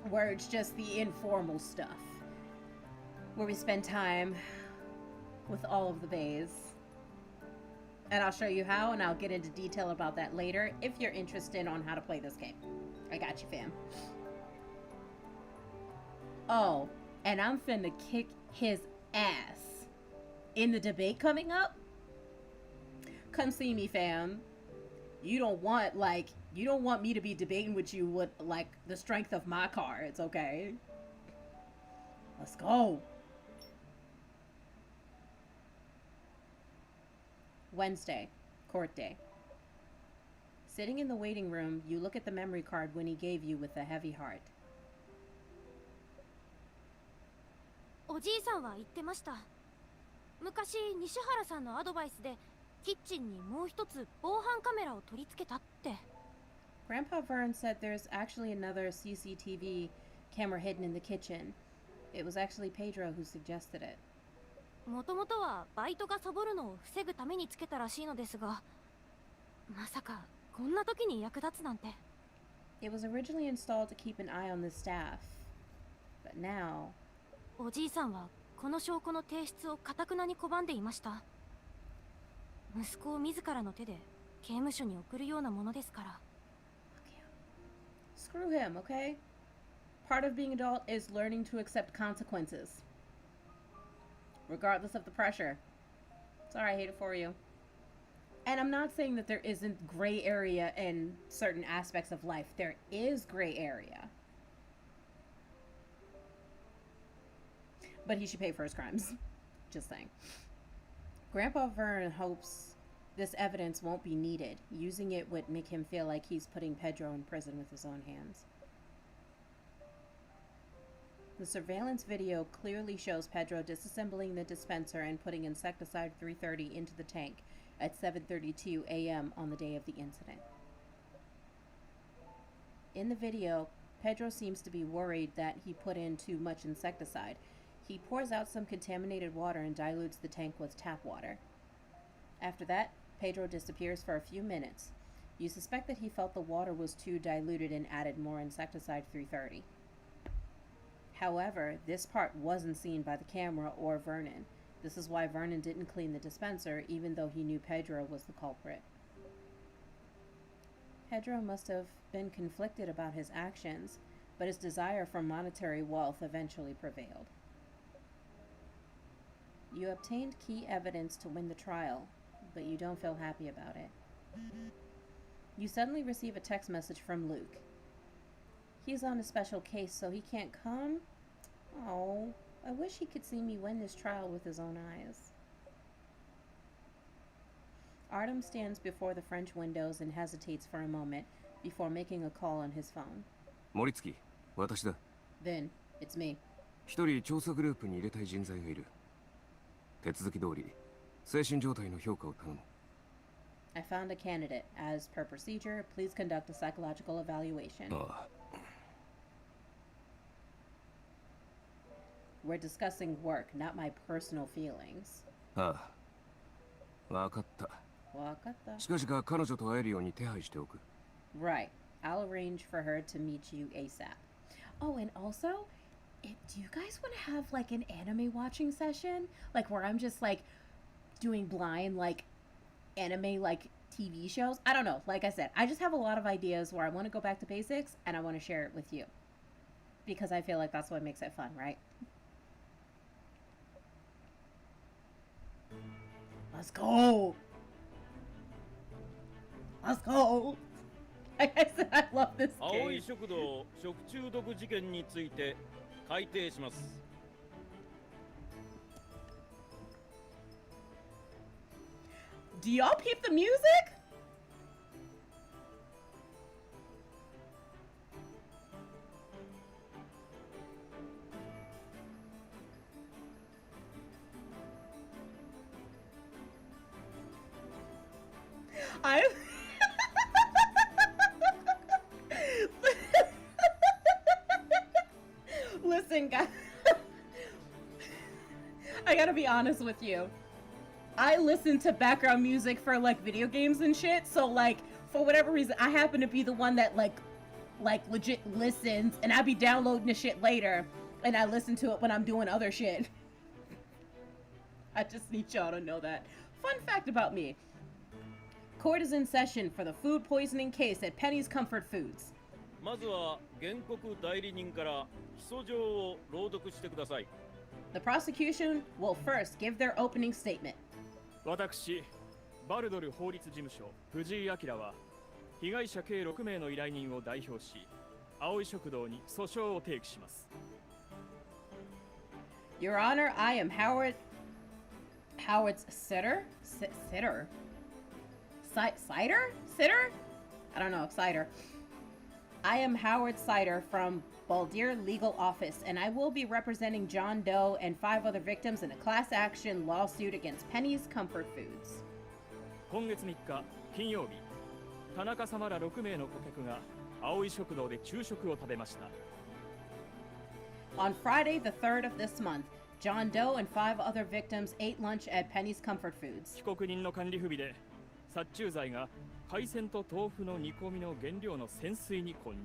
where it's just the informal stuff. Where we spend time with all of the bays. And I'll show you how, and I'll get into detail about that later if you're interested on how to play this game. I got you, fam. Oh, and I'm finna kick his ass in the debate coming up. Come see me, fam. You don't want me to be debating with you with, like, the strength of my cards, okay? Let's go. Wednesday, court day. Sitting in the waiting room, you look at the memory card Winnie gave you with a heavy heart. おじいさんは言ってました。昔西原さんのアドバイスでキッチンにもう一つ防犯カメラを取り付けたって。Grandpa Vern said there's actually another CCTV camera hidden in the kitchen. It was actually Pedro who suggested it. もともとはバイトがサボるのを防ぐためにつけたらしいのですが、まさかこんな時に役立つなんて。It was originally installed to keep an eye on the staff, but now. おじいさんはこの証拠の提出を頑なに拒んでいました。息子を自らの手で刑務所に送るようなものですから。Screw him, okay? Part of being adult is learning to accept consequences. Regardless of the pressure. Sorry, I hate it for you. And I'm not saying that there isn't gray area in certain aspects of life. There is gray area. But he should pay for his crimes. Just saying. Grandpa Vern hopes this evidence won't be needed. Using it would make him feel like he's putting Pedro in prison with his own hands. The surveillance video clearly shows Pedro disassembling the dispenser and putting insecticide 330 into the tank at 7:32 a.m. on the day of the incident. In the video, Pedro seems to be worried that he put in too much insecticide. He pours out some contaminated water and dilutes the tank with tap water. After that, Pedro disappears for a few minutes. You suspect that he felt the water was too diluted and added more insecticide 330. However, this part wasn't seen by the camera or Vernon. This is why Vernon didn't clean the dispenser, even though he knew Pedro was the culprit. Pedro must have been conflicted about his actions, but his desire for monetary wealth eventually prevailed. You obtained key evidence to win the trial, but you don't feel happy about it. You suddenly receive a text message from Luke. He's on a special case, so he can't come? Oh, I wish he could see me win this trial with his own eyes. Artem stands before the French windows and hesitates for a moment before making a call on his phone. 森月、私だ。 Then, it's me. 一人調査グループに入れたい人材がいる。手続き通り、精神状態の評価を頼む。I found a candidate. As per procedure, please conduct a psychological evaluation. あ We're discussing work, not my personal feelings. あわかった Wakata. 近々彼女と会えるように手配しておく Right. I'll arrange for her to meet you ASAP. Oh, and also, do you guys want to have like an anime watching session? Like where I'm just like doing blind like anime like TV shows? I don't know. Like I said, I just have a lot of ideas where I want to go back to basics and I want to share it with you. Because I feel like that's what makes it fun, right? Let's go. Let's go. Like I said, I love this 青い game. 食堂食中毒事件について改定します。 Do y'all peep the music? I Listen, guys. I gotta be honest with you. I listen to background music for like video games and shit, so like for whatever reason I happen to be the one that like legit listens, and I be downloading the shit later and I listen to it when I'm doing other shit. I just need y'all to know that. Fun fact about me. Court is in session for the food poisoning case at Penny's Comfort Foods. まずは原告代理人から起訴状を朗読してください。 The prosecution will first give their opening statement. 私バルドル法律事務所藤井明は被害者計6名の依頼人を代表し青い食堂に訴訟を提起します。 Your Honor, I am Howard's sitter? Sitter? Cider? Sitter? I don't know, cider. I am Howard Sider from Baldir Legal Office, and I will be representing John Doe and 5 other victims in a class action lawsuit against Penny's Comfort Foods. 今月3日金曜日田中様ら6名の顧客が青い食堂で昼食を食べました。 On Friday, the 3rd of this month, John Doe and 5 other victims ate lunch at Penny's Comfort Foods. 被告人の管理不備で殺虫剤が海鮮と豆腐の煮込みの原料の泉水に混入。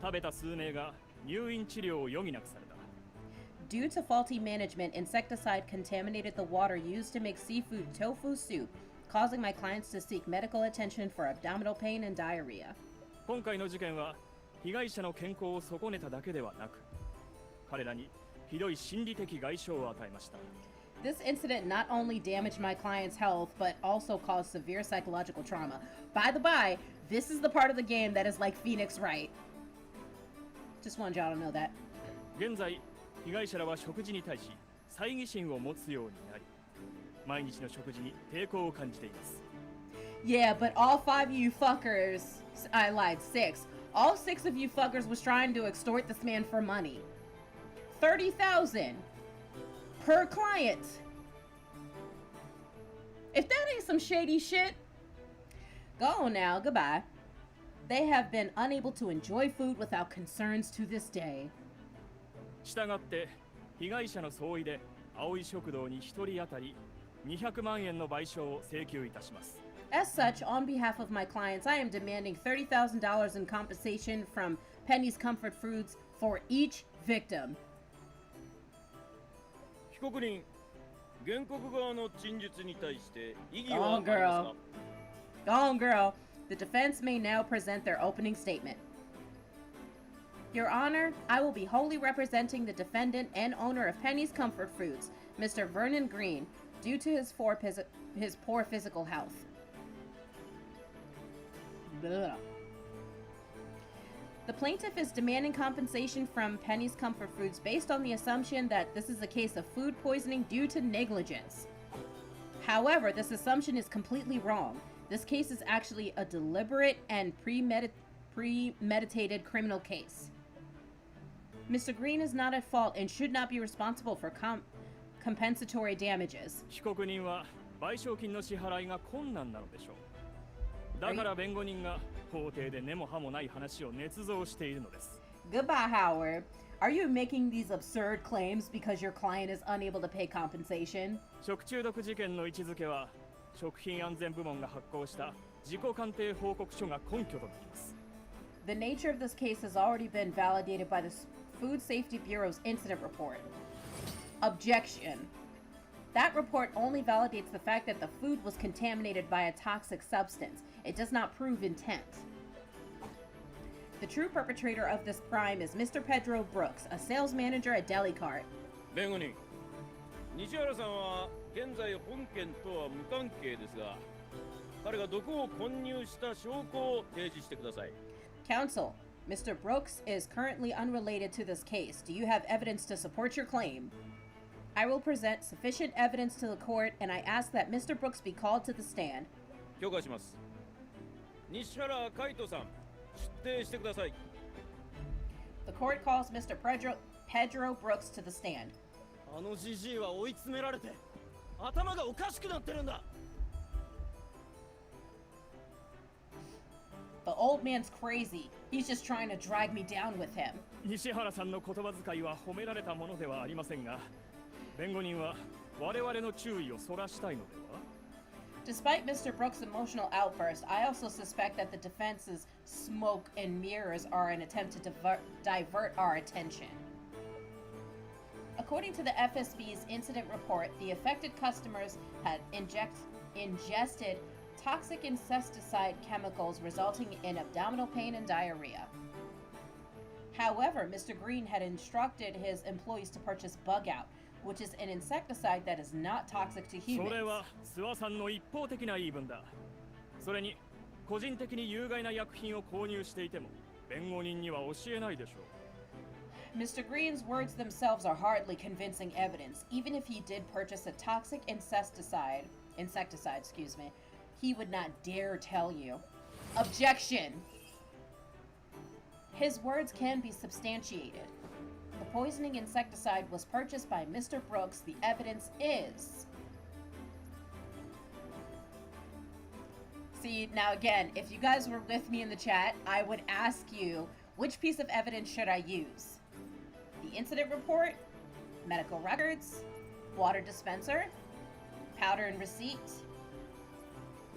食べた数名が入院治療を余儀なくされた。 Due to faulty management, insecticide contaminated the water used to make seafood tofu soup, causing my clients to seek medical attention for abdominal pain and diarrhea. 今回の事件は被害者の健康を損ねただけではなく、彼らにひどい心理的外傷を与えました。 This incident not only damaged my client's health, but also caused severe psychological trauma. By the by, this is the part of the game that is like Phoenix Wright. Just wanted y'all to know that. 現在、被害者らは食事に対し猜疑心を持つようになり、毎日の食事に抵抗を感じています。 Yeah, but all 5 of you fuckers, I lied, 6. All 6 of you fuckers was trying to extort this man for money. 30,000 per client. If that ain't some shady shit, go on now, goodbye. They have been unable to enjoy food without concerns to this day. したがって被害者の総意で青い食堂に1人当たり200万円の賠償を請求いたします。 As such, on behalf of my clients, I am demanding $30,000 in compensation from Penny's Comfort Foods for each victim. 被告人、原告側の陳述に対して異議は Go あ on, ります girl. か？ Go on, girl. The defense may now present their opening statement. Your Honor, I will be wholly representing the defendant and owner of Penny's Comfort Foods, Mr. Vernon Green, due to his poor physical health. Blah. The plaintiff is demanding compensation from Penny's Comfort Foods based on the assumption that this is a case of food poisoning due to negligence. However, this assumption is completely wrong. This case is actually a deliberate and premeditated criminal case. Mr. Green is not at fault and should not be responsible for compensatory damages. 被告人は賠償金の支払いが困難なのでしょう。だから弁護人が法廷で根も葉もない話を捏造しているのです。 Goodbye, Howard. Are you making these absurd claims because your client is unable to pay compensation? 食中毒事件の位置づけは食品安全部門が発行した自己鑑定報告書が根拠となります。 The nature of this case has already been validated by the Food Safety Bureau's incident report. Objection. That report only validates the fact that the food was contaminated by a toxic substance. It does not prove intent. The true perpetrator of this crime is Mr. Pedro Brooks, a sales manager at Delicart. 弁護人、西原さんは現在本件とは無関係ですが、彼が毒を混入した証拠を提示してください。 Counsel, Mr. Brooks is currently unrelated to this case. Do you have evidence to support your claim? I will present sufficient evidence to the court, and I ask that Mr. Brooks be called to the stand. 許可します。西原海斗さん、出廷してください。 The court calls Mr. Pedro Brooks to the stand. あのじじいは追い詰められて頭がおかしくなってるんだ。 The old man's crazy. He's just trying to drag me down with him. 西原さんの言葉遣いは褒められたものではありませんが、弁護人は我々の注意をそらしたいのでは？ Despite Mr. Brooks' emotional outburst, I also suspect that the defense's smoke and mirrors are an attempt to divert our attention. According to the FSB's incident report, the affected customers had ingested toxic insecticide chemicals resulting in abdominal pain and diarrhea. However, Mr. Green had instructed his employees to purchase Bug Out, which is an insecticide that is not toxic to そ humans. れは諏訪さんの一方的な言い分だ。それに個人的に有害な薬品を購入していても弁護人には教えないでしょう。 Mr. Green's words themselves are hardly convincing evidence. Even if he did purchase a toxic insecticide, he would not dare tell you. Objection! His words can be substantiated. The poisoning insecticide was purchased by Mr. Brooks. The evidence is... See, now again, if you guys were with me in the chat, I would ask you, which piece of evidence should I use? The incident report, medical records, water dispenser, powder and receipt,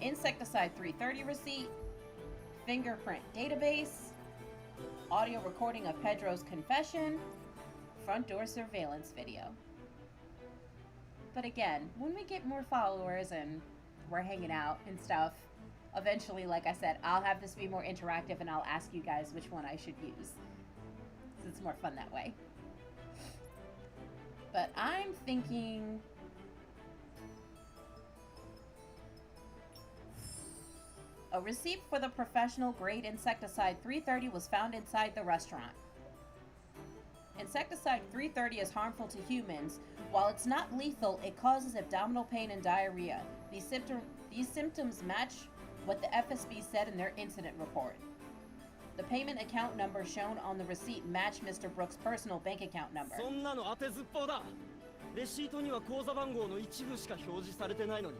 insecticide 330 receipt, fingerprint database, audio recording of Pedro's confession, front door surveillance video. But again, when we get more followers and we're hanging out and stuff, eventually, like I said, I'll have this be more interactive and I'll ask you guys which one I should use. It's more fun that way. But I'm thinking... A receipt for the professional grade insecticide 330 was found inside the restaurant. Insecticide 330 is harmful to humans. While it's not lethal, it causes abdominal pain and diarrhea. These symptoms match what the FSB said in their incident report. The payment account number shown on the receipt matched Mr. Brooks' personal bank account number. そんなの当てずっぽうだ。レシートには口座番号の一部しか表示されてないのに、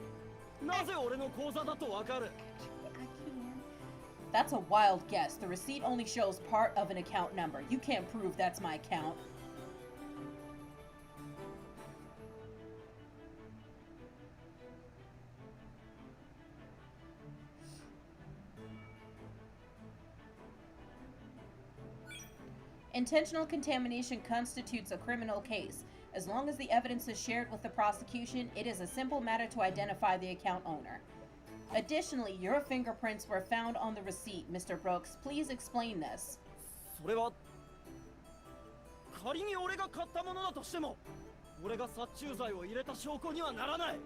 なぜ俺の口座だとわかる？ That's a wild guess. The receipt only shows part of an account number. You can't prove that's my account. Intentional contamination constitutes a criminal case. As long as the evidence is shared with the prosecution, it is a simple matter to identify the account owner. Additionally, your fingerprints were found on the receipt, Mr. Brooks. Please explain this. それは仮に俺が買ったものだとしても、俺が殺虫剤を入れた証拠にはならない。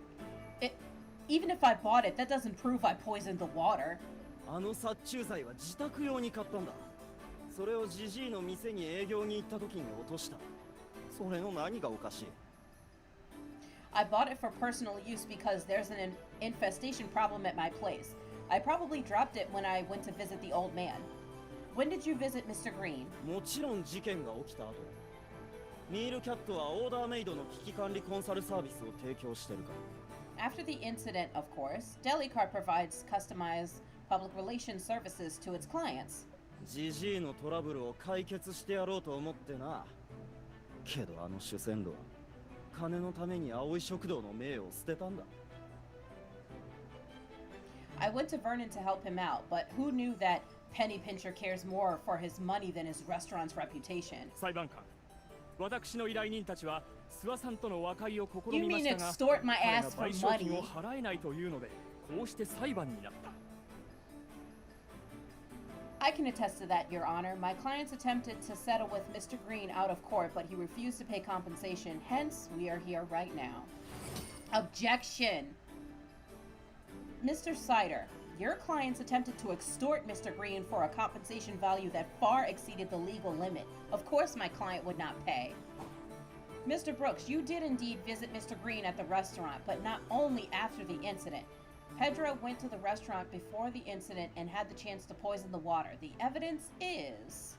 Even if I bought it, that doesn't prove I poisoned the water. あの殺虫剤は自宅用に買ったんだ。それをジジイの店に営業に行った時に落とした。それの何がおかしい？ I bought it for personal use because there's an infestation problem at my place. I probably dropped it when I went to visit the old man. When did you visit Mr. Green? もちろん事件が起きた後。ミールキャットはオーダーメイドの危機管理コンサルサービスを提供してるから。After the incident, of course, Delicar provides customized public relations services to its clients. ジジイのトラブルを解決してやろうと思ってな。けどあの主戦路は金のために葵食堂の名を捨てたんだ。I went to Vernon to help him out, but who knew that Penny Pincher cares more for his money than his restaurant's reputation? 裁判官、私の依頼人たちは諏訪さんとの和解を試 You みま mean したが、 extort my 彼 ass が for 賠償金 money? を払えないというので、こうして裁判になった。 I can attest to that, Your Honor. My clients attempted to settle with Mr. Green out of court, but he refused to pay compensation. Hence, we are here right now. Objection! Mr. Sider, your clients attempted to extort Mr. Green for a compensation value that far exceeded the legal limit. Of course, my client would not pay. Mr. Brooks, you did indeed visit Mr. Green at the restaurant, but not only after the incident. Pedro went to the restaurant before the incident and had the chance to poison the water. The evidence is...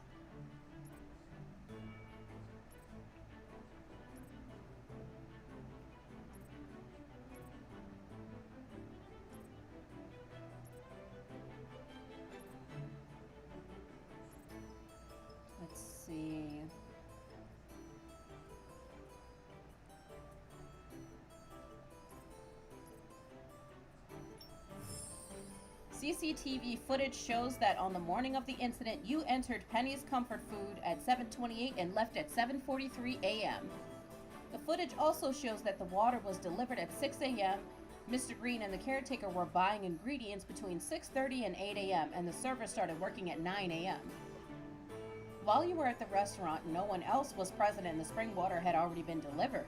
Let's see... CCTV footage shows that on the morning of the incident, you entered Penny's Comfort Food at 7:28 and left at 7:43 a.m. The footage also shows that the water was delivered at 6 a.m. Mr. Green and the caretaker were buying ingredients between 6:30 and 8 a.m. and the server started working at 9 a.m. While you were at the restaurant, no one else was present and the spring water had already been delivered.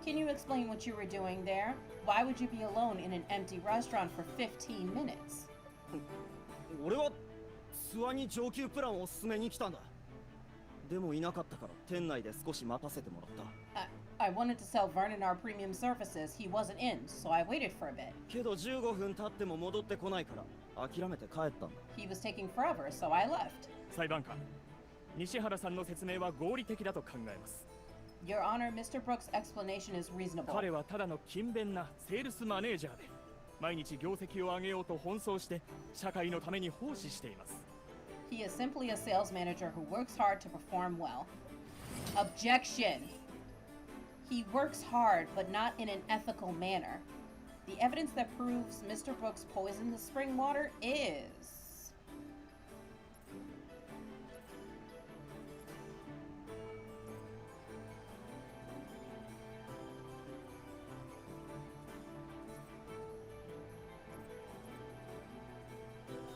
Can you explain what you were doing there? Why would you be alone in an empty restaurant for 15 minutes? 俺は諏訪に上級プランを進めに来たんだ。でもいなかったから店内で少し待たせてもらった。I wanted to sell Vernon our premium services. He wasn't in, so I waited for a bit. けど15分経っても戻ってこないから諦めて帰ったんだ。He was taking forever, so I left. 裁判官、西原さんの説明は合理的だと考えます。 Your Honor, Mr. Brooks' explanation is reasonable. 彼はただの勤勉なセールスマネージャーで、毎日業績を上げようと奔走して社会のために奉仕しています。 He is simply a sales manager who works hard to perform well. Objection! He works hard, but not in an ethical manner. The evidence that proves Mr. Brooks poisoned the spring water is...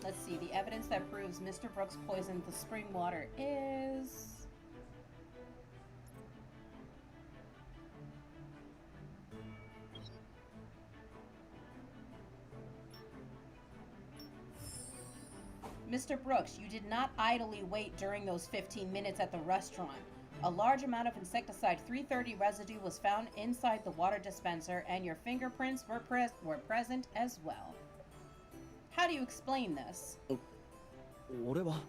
Let's see, the evidence that proves Mr. Brooks poisoned the spring water is... Mr. Brooks, you did not idly wait during those 15 minutes at the restaurant. A large amount of insecticide 330 residue was found inside the water dispenser, and your fingerprints were present as well. How do you explain this? 俺は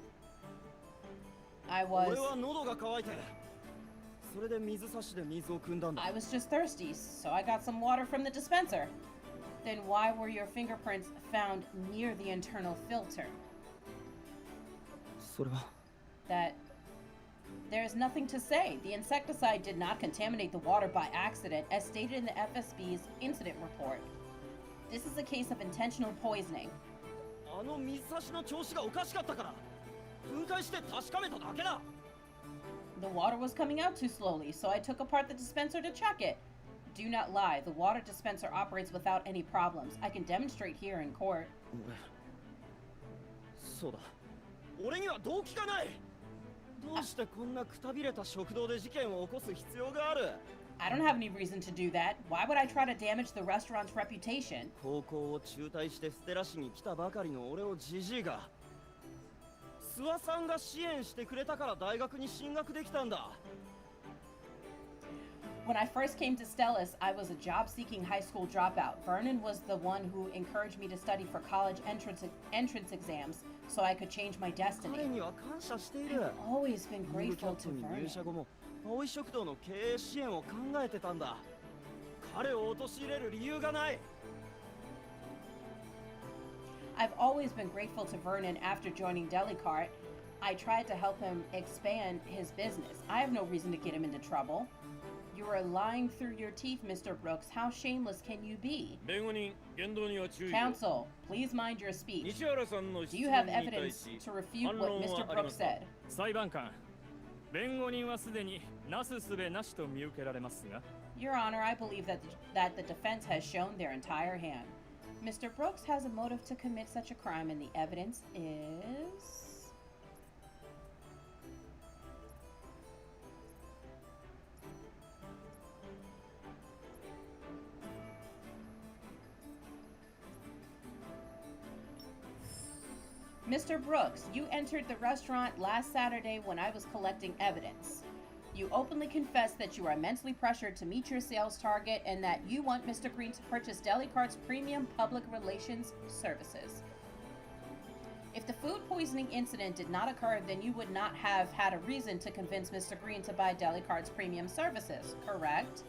I 俺 was... は喉が渇いてそれで水差しで水を汲んだんだ。 I was just thirsty, so I got some water from the dispenser. Then why were your fingerprints found near the internal filter? それは That... There's nothing to say. The insecticide did not contaminate the water by accident, as stated in the FSB's incident report. This is a case of intentional poisoning. あの水差しの調子がおかしかったから分解して確かめただけだ。 The water was coming out too slowly, so I took apart the dispenser to check it. Do not lie, the water dispenser operates without any problems. I can demonstrate here in court. そうだ。俺には動機がない。どうしてこんなくたびれた食堂で事件を起こす必要がある？ I don't have any reason to do that. Why would I try to damage the restaurant's reputation? 高校を中退してステラ市に来たばかりの俺をジジイが諏訪さんが支援してくれたから大学に進学できたんだ。 When I first came to Stellus, I was a job-seeking high school dropout. Vernon was the one who encouraged me to study for college entrance exams so I could change my 彼 destiny. には感謝している。 I've always been ユーキャ grateful ット to に入社 Vernon. 後も葵食堂の経営支援を考えてたんだ。彼を陥れる理由がない。 I've always been grateful to Vernon after joining Delicart. I tried to help him expand his business. I have no reason to get him into trouble. You are lying through your teeth, Mr. Brooks. How shameless can you be? 弁護人、言動には注意を。 Counsel, please mind your speech. 西原さんの Do 質 you 問 have に対 evidence し to refute 反 what 論 Mr. はありま Brooks すか？ said? 裁判官、弁護人はすでになすすべなしと見受けられますが、 Your Honor, I believe that the defense has shown their entire hand. Mr. Brooks has a motive to commit such a crime, and the evidence is... Mr. Brooks, you entered the restaurant last Saturday when I was collecting evidence. You openly confessed that you are mentally pressured to meet your sales target and that you want Mr. Green to purchase Delicart's premium public relations services. If the food poisoning incident did not occur, then you would not have had a reason to convince Mr. Green to buy Delicart's premium services, correct?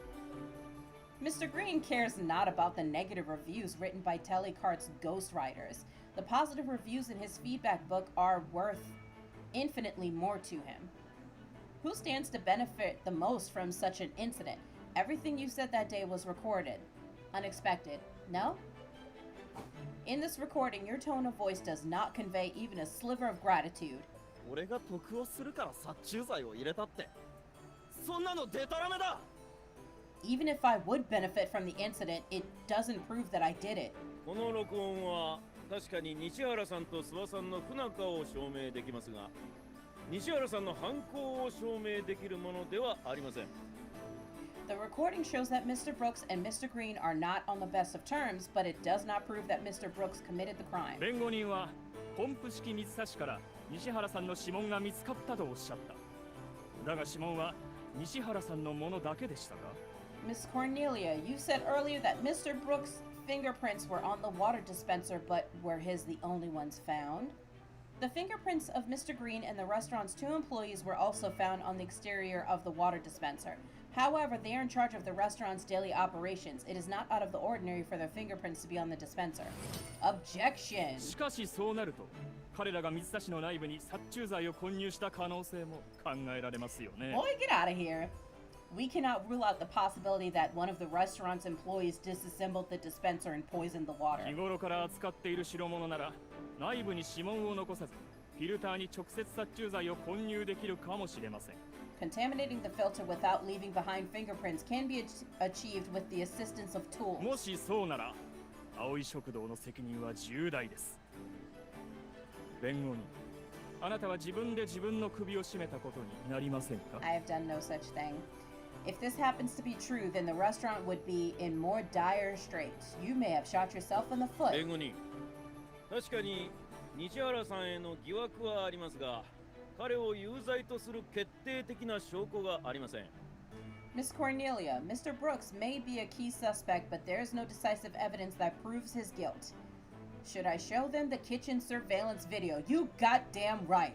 Mr. Green cares not about the negative reviews written by Delicart's ghostwriters. The positive reviews in his feedback book are worth infinitely more to him. Who stands to benefit the most from such an incident? Everything you said that day was recorded. Unexpected, no? In this recording, your tone of voice does not convey even a sliver of gratitude. 俺が得をするから殺虫剤を入れたって。そんなのデタラメだ。 Even if I would benefit from the incident, it doesn't prove that I did it. この録音は確かに西原さんと諏訪さんの不仲を証明できますが、西原さんの犯行を証明できるものではありません。 The recording shows that Mr. Brooks and Mr. Green are not on the best of terms, but it does not prove that Mr. Brooks committed the crime. 弁護人はポンプ式水差しから西原さんの指紋が見つかったとおっしゃった。だが指紋は西原さんのものだけでしたか？ Miss Kornelia, you said earlier that Mr. Brooks' fingerprints were on the water dispenser, but were his the only ones found? The fingerprints of Mr. Green and the restaurant's 2 employees were also found on the exterior of the water dispenser. However, they are in charge of the restaurant's daily operations. It is not out of the ordinary for their fingerprints to be on the dispenser. Objection! しかしそうなると、彼らが水差しの内部に殺虫剤を混入した可能性も考えられますよね。 Boy, get out of here. We cannot rule out the possibility that one of the restaurant's employees disassembled the dispenser and poisoned the water. 日頃から扱っている代物なら、内部に指紋を残さず、フィルターに直接殺虫剤を混入できるかもしれません。 Contaminating the filter without leaving behind fingerprints can be achieved with the assistance of tools. もしそうなら、葵食堂の責任は重大です。弁護人、あなたは自分で自分の首を絞めたことになりませんか？ I have done no such thing. If this happens to be true, then the restaurant would be in more dire straits. You may have shot yourself in the foot. 弁護人、確かに西原さんへの疑惑はありますが、彼を有罪とする決定的な証拠がありません。 Miss Kornelia, Mr. Brooks may be a key suspect, but there is no decisive evidence that proves his guilt. Should I show them the kitchen surveillance video? You goddamn right.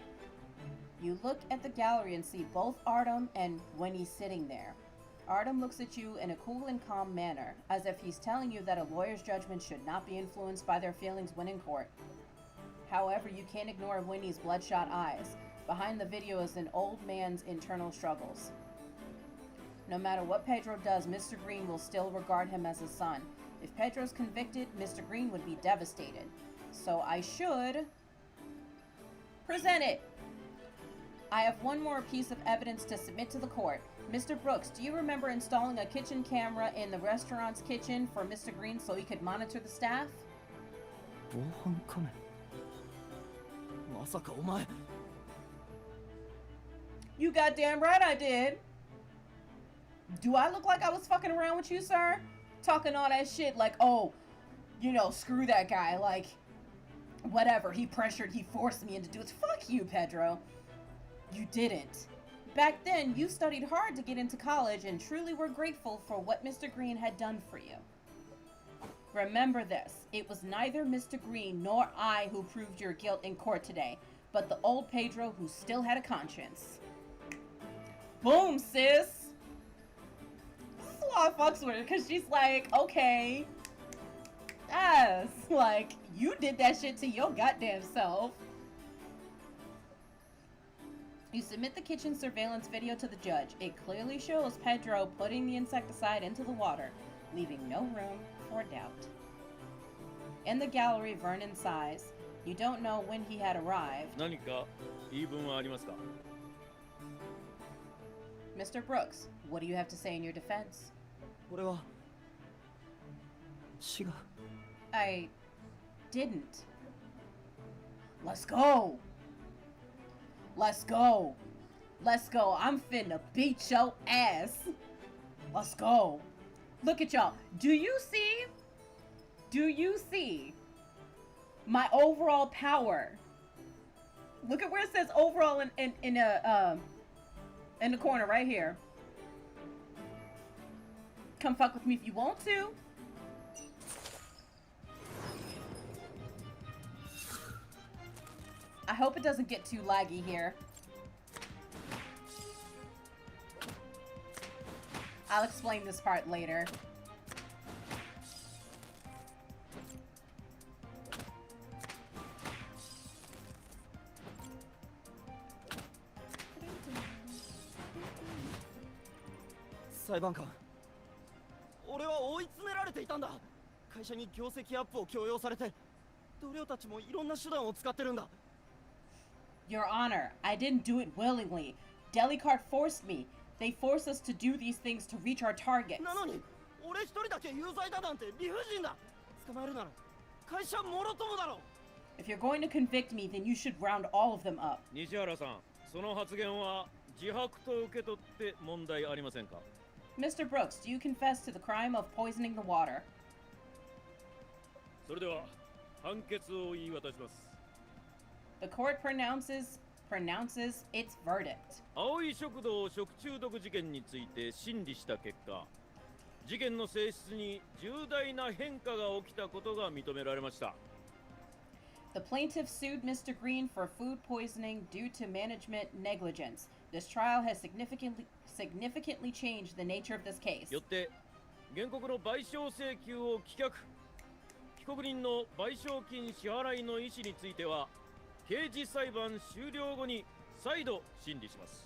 You look at the gallery and see both Artem and Winnie sitting there. Artem looks at you in a cool and calm manner, as if he's telling you that a lawyer's judgment should not be influenced by their feelings when in court. However, you can't ignore Winnie's bloodshot eyes. Behind the video is an old man's internal struggles. No matter what Pedro does, Mr. Green will still regard him as his son. If Pedro's convicted, Mr. Green would be devastated. So I should present it. I have one more piece of evidence to submit to the court. Mr. Brooks, do you remember installing a kitchen camera in the restaurant's kitchen for Mr. Green so he could monitor the staff? 防犯カメラ。まさかお前。 You goddamn right I did. Do I look like I was fucking around with you, sir? Talking all that shit like, oh, you know, screw that guy. Like, whatever. He forced me into doing it. Fuck you, Pedro. You didn't. Back then, you studied hard to get into college and truly were grateful for what Mr. Green had done for you. Remember this. It was neither Mr. Green nor I who proved your guilt in court today, but the old Pedro who still had a conscience. Boom, sis! I fucks with her because she's like, okay, yes, like, you did that shit to your goddamn self. You submit the kitchen surveillance video to the judge. It clearly shows Pedro putting the insecticide into the water, leaving no room for doubt. In the gallery, Vernon sighs. You don't know when he had arrived. 何か言い分はありますか？ Mr. Brooks, what do you have to say in your defense? 俺は違う。 I didn't. Let's go. Let's go. Let's go. I'm finna beat your ass. Let's go. Look at y'all. Do you see? Do you see my overall power? Look at where it says overall in the corner right here. Come fuck with me if you want to. I hope it doesn't get too laggy here. I'll explain this part later.「裁判官、俺は追い詰められていたんだ。会社に業績アップを強要されて、同僚たちもいろんな手段を使ってるんだ。 Your Honor, I didn't do it willingly. Delicart forced me. They forced us to do these things to reach our targets. なのに、俺一人だけ有罪だなんて理不尽だ。捕まえるなら会社もろともだろ。 If you're going to convict me, then you should round all of them up. 西原さん、その発言は自白と受け取って問題ありませんか？ Mr. Brooks, do you confess to the crime of poisoning the water? それでは判決を言い渡します。 The court pronounces its verdict. 青い食堂食中毒事件について審理した結果、事件の性質に重大な変化が起きたことが認められました。 The plaintiff sued Mr. Green for food poisoning due to management negligence. This trial has significantly changed the nature of this case. よって原告の賠償請求を棄却。被告人の賠償金支払いの意思については刑事裁判終了後に再度審理します。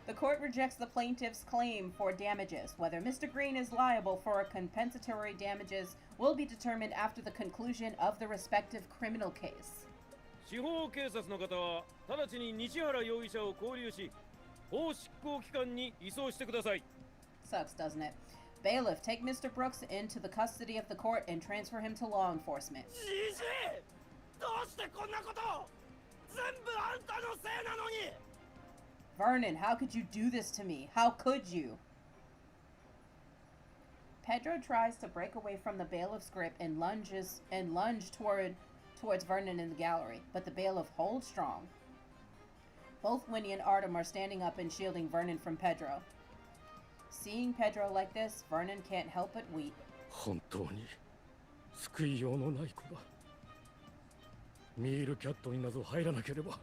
The court rejects the plaintiff's claim for damages. Whether Mr. Green is liable for compensatory damages will be determined after the conclusion of the respective criminal case. 司法警察の方は直ちに西原容疑者を勾留し、法執行機関に移送してください。 Sucks, doesn't it? Bailiff, take Mr. Brooks into the custody of the court and transfer him to law enforcement. じじい、どうしてこんなことを。全部あんたのせいなのに。 Vernon, how could you do this to me? How could you? Pedro tries to break away from the bailiff's grip and lunge towards Vernon in the gallery, but the bailiff holds strong. Both Winnie and Artem are standing up and shielding Vernon from Pedro. Seeing Pedro like this, Vernon can't help but weep. 本当に救いようのない子だ。ミールキャットになど入らなければ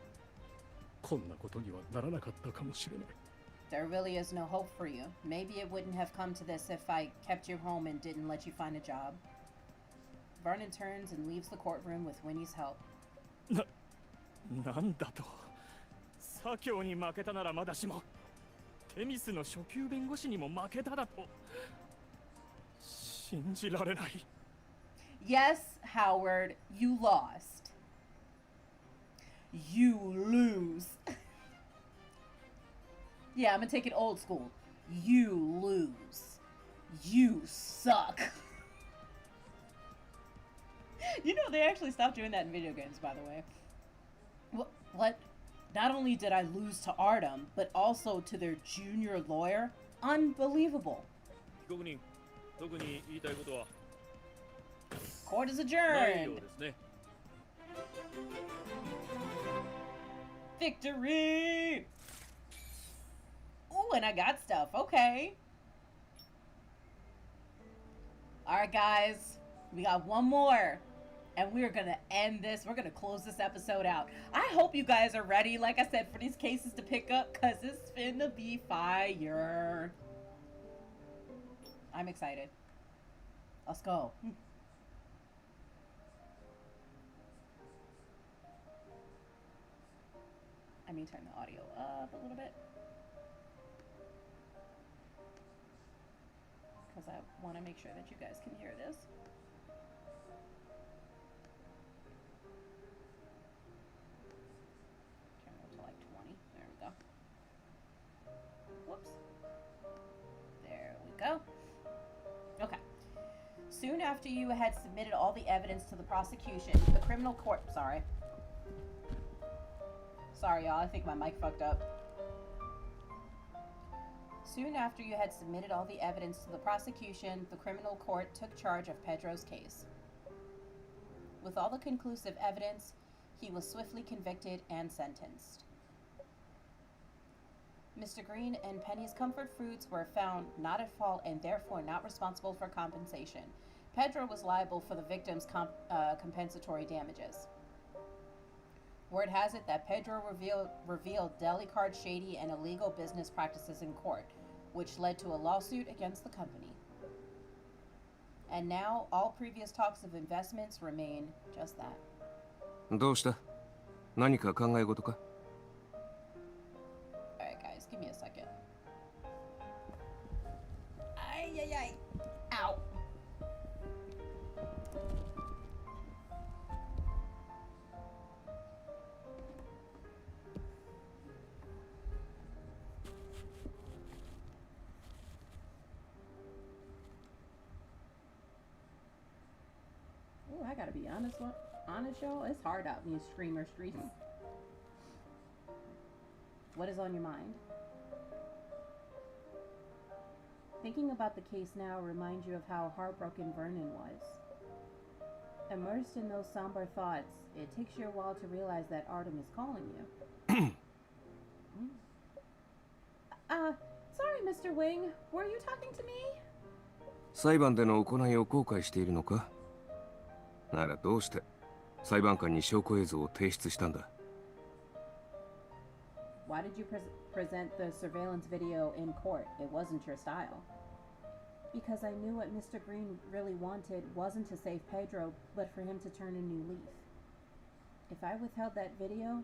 こんなことにはならなかったかもしれない。 There really is no hope for you. Maybe it wouldn't have come to this if I kept you home and didn't let you find a job. Vernon turns and leaves the courtroom with Winnie's help. なんだと。左京に負けたならまだしも、テミスの初級弁護士にも負けただと。信じられない。 Yes, Howard, you lost. You lose. Yeah, I'm gonna take it old school. You lose. You suck. You know, they actually stopped doing that in video games, by the way. What? Not only did I lose to Artem, but also to their junior lawyer? Unbelievable. 被告人、特に言いたいことは Court is ないよ adjourned. うですね。 Victory! Ooh, and I got stuff. Okay. Alright, guys. We got one more. And we're gonna end this. We're gonna close this episode out. I hope you guys are ready, like I said, for these cases to pick up, because it's finna be fire. I'm excited. Let's go. I mean, turn the audio up a little bit. Because I want to make sure that you guys can hear this. Turn it to like 20. There we go. Whoops. There we go. Okay. Soon after you had submitted all the evidence to the prosecution, the criminal court... Sorry, y'all. I think my mic fucked up. Soon after you had submitted all the evidence to the prosecution, the criminal court took charge of Pedro's case. With all the conclusive evidence, he was swiftly convicted and sentenced. Mr. Green and Penny's comfort foods were found not at fault and therefore not responsible for compensation. Pedro was liable for the victim's compensatory damages. Word has it that Pedro revealed deli card shady and illegal business practices in court, which led to a lawsuit against the company. And now, all previous talks of investments remain just that. どうした？何か考え事か？ Alright guys, give me a second. Ay, ay, ay. Ow. Ooh, I gotta be honest, y'all. It's hard out in these streamer streets. What is on your mind? Thinking about the case now reminds you of how heartbroken Vernon was. Immersed in those somber thoughts, it takes you a while to realize that Artem is calling you. Sorry, Mr. Wing. Were you talking to me? 裁判での行いを後悔しているのか？ならどうして裁判官に証拠映像を提出したんだ？ Why did you present the surveillance video in court? It wasn't your style. Because I knew what Mr. Green really wanted wasn't to save Pedro, but for him to turn a new leaf. If I withheld that video,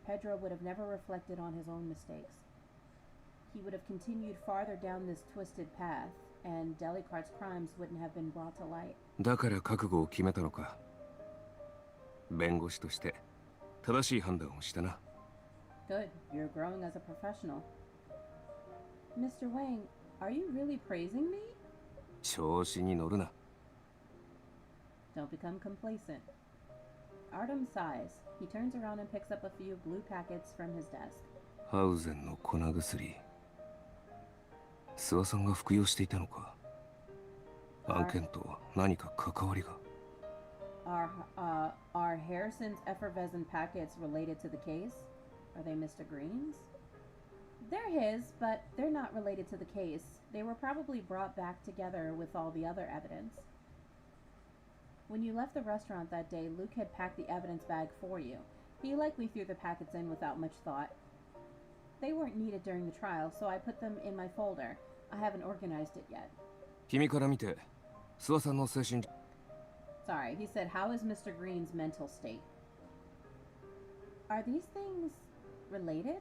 Pedro would have never reflected on his own mistakes. He would have continued farther down this twisted path, and Delicart's crimes wouldn't have been brought to light. だから覚悟を決めたのか。弁護士として正しい判断をしたな。 Good, you're growing as a professional. Mr. Wang, are you really praising me? 調子に乗るな。 Don't become complacent. Artem sighs. He turns around and picks up a few blue packets from his desk. ハウゼンの粉薬。諏訪さんが服用していたのか。案件と何か関わりが。 Are Harrison's effervescent packets related to the case? Are they Mr. Green's? They're his, but they're not related to the case. They were probably brought back together with all the other evidence. When you left the restaurant that day, Luke had packed the evidence bag for you. He likely threw the packets in without much thought. They weren't needed during the trial, so I put them in my folder. I haven't organized it yet. 君から見て、諏訪さんの精神... Sorry, he said, how is Mr. Green's mental state? Are these things related?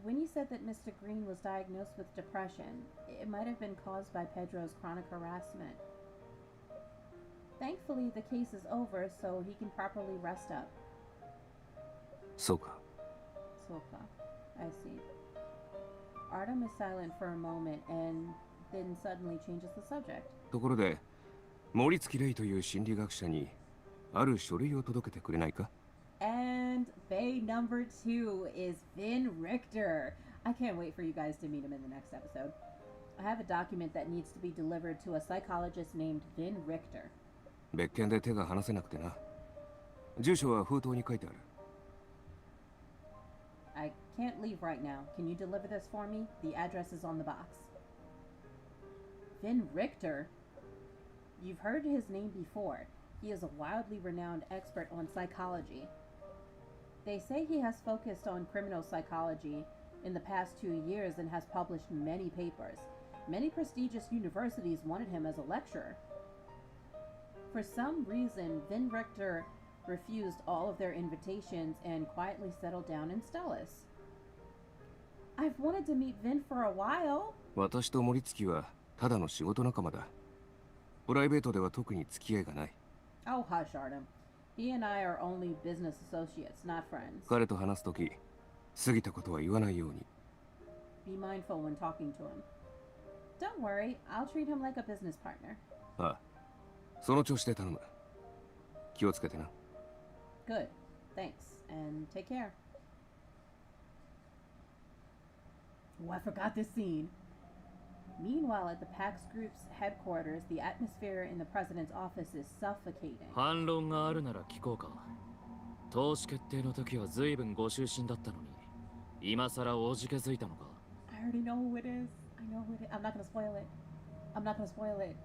When you said that Mr. Green was diagnosed with depression, it might have been caused by Pedro's chronic harassment. Thankfully, the case is over, so he can properly rest up. そうか。 Soka. I see. Artem is silent for a moment and then suddenly changes the subject. ところで、森月レイという心理学者にある書類を届けてくれないか？ And Bay number 2 is Vin Richter. I can't wait for you guys to meet him in the next episode. I have a document that needs to be delivered to a psychologist named Vin Richter. 別件で手が離せなくてな。住所は封筒に書いてある。 I can't leave right now. Can you deliver this for me? The address is on the box. Vin Richter? You've heard his name before. He is a wildly renowned expert on psychology. They say he has focused on criminal psychology in the past 2 years and has published many papers. Many prestigious universities wanted him as a lecturer. For some reason, Vin Rector refused all of their invitations and quietly settled down in Stellus. I've wanted to meet Vin for a while. 私と森月はただの仕事仲間だ。プライベートでは特に付き合いがない。Oh, hush, Artem. He and I are only business associates, not friends. 彼と話すとき、過ぎたことは言わないように。Be mindful when talking to him. Don't worry, I'll treat him like a business partner. ああ、その調子で頼む。気をつけてな。Good. Thanks. And take care. Oh, I forgot this scene. Meanwhile, at the PAX Group's headquarters, the atmosphere in the president's office is suffocating. 反論があるなら聞こうか。投資決定の時は随分ご就寝だったのに、今さらおじけづいたのか。I already know who it is. I know who it is. I'm not gonna spoil it. I'm not gonna spoil it.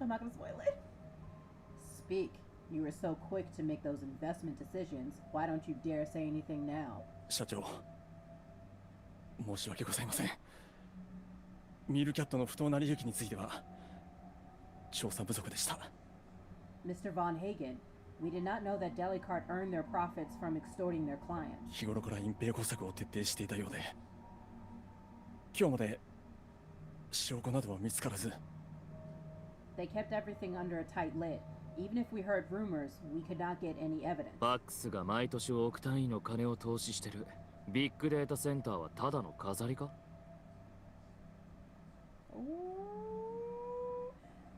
I'm not gonna spoil it. Speak. You were so quick to make those investment decisions. Why don't you dare say anything now? 社長、申し訳ございません。ミールキャットの不当な利益については調査不足でした。 Mr. Von Hagen, we did not know that Delicart earned their profits from extorting their clients. 日頃から隠蔽工作を徹底していたようで、今日まで証拠などは見つからず。 They kept everything under a tight lid. Even if we heard rumors, we could not get any evidence. バックスが毎年億単位の金を投資してるビッグデータセンターはただの飾りか？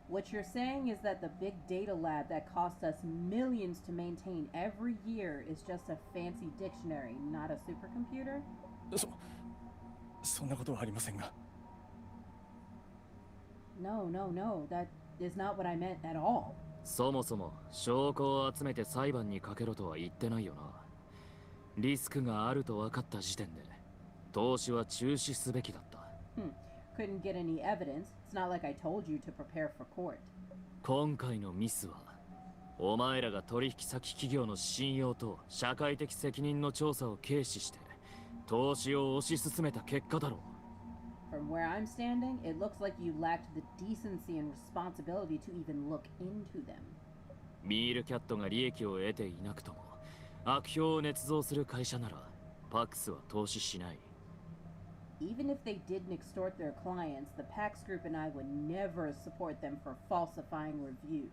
What you're saying is that the big data lab that costs us millions to maintain every year is just a fancy dictionary, not a supercomputer? そんなことはありませんが。 No, no, no. That is not what I meant at all. そもそも証拠を集めて裁判にかけろとは言ってないよな。リスクがあると分かった時点で投資は中止すべきだった。Couldn't get any evidence. It's not like I told you to prepare for court. 今回のミスはお前らが取引先企業の信用と社会的責任の調査を軽視して投資を推し進めた結果だろう。 From where I'm standing, it looks like you lacked the decency and responsibility to even look into them. ミールキャットが利益を得ていなくとも悪評を捏造する会社ならパックスは投資しない。 Even if they didn't extort their clients, the PAX Group and I would never support them for falsifying reviews.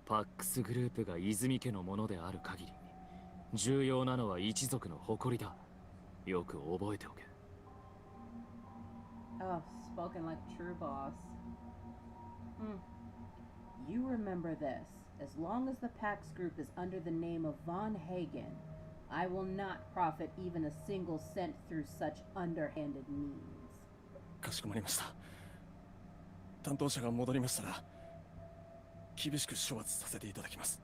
パックスグループが泉家のものである限り重要なのは一族の誇りだ。よく覚えておけ。 Oh, spoken like a true boss. You remember this. As long as the PAX Group is under the name of Von Hagen, I will not profit even a single cent through such underhanded means. かしこまりました。担当者が戻りましたら厳しく処罰させていただきます。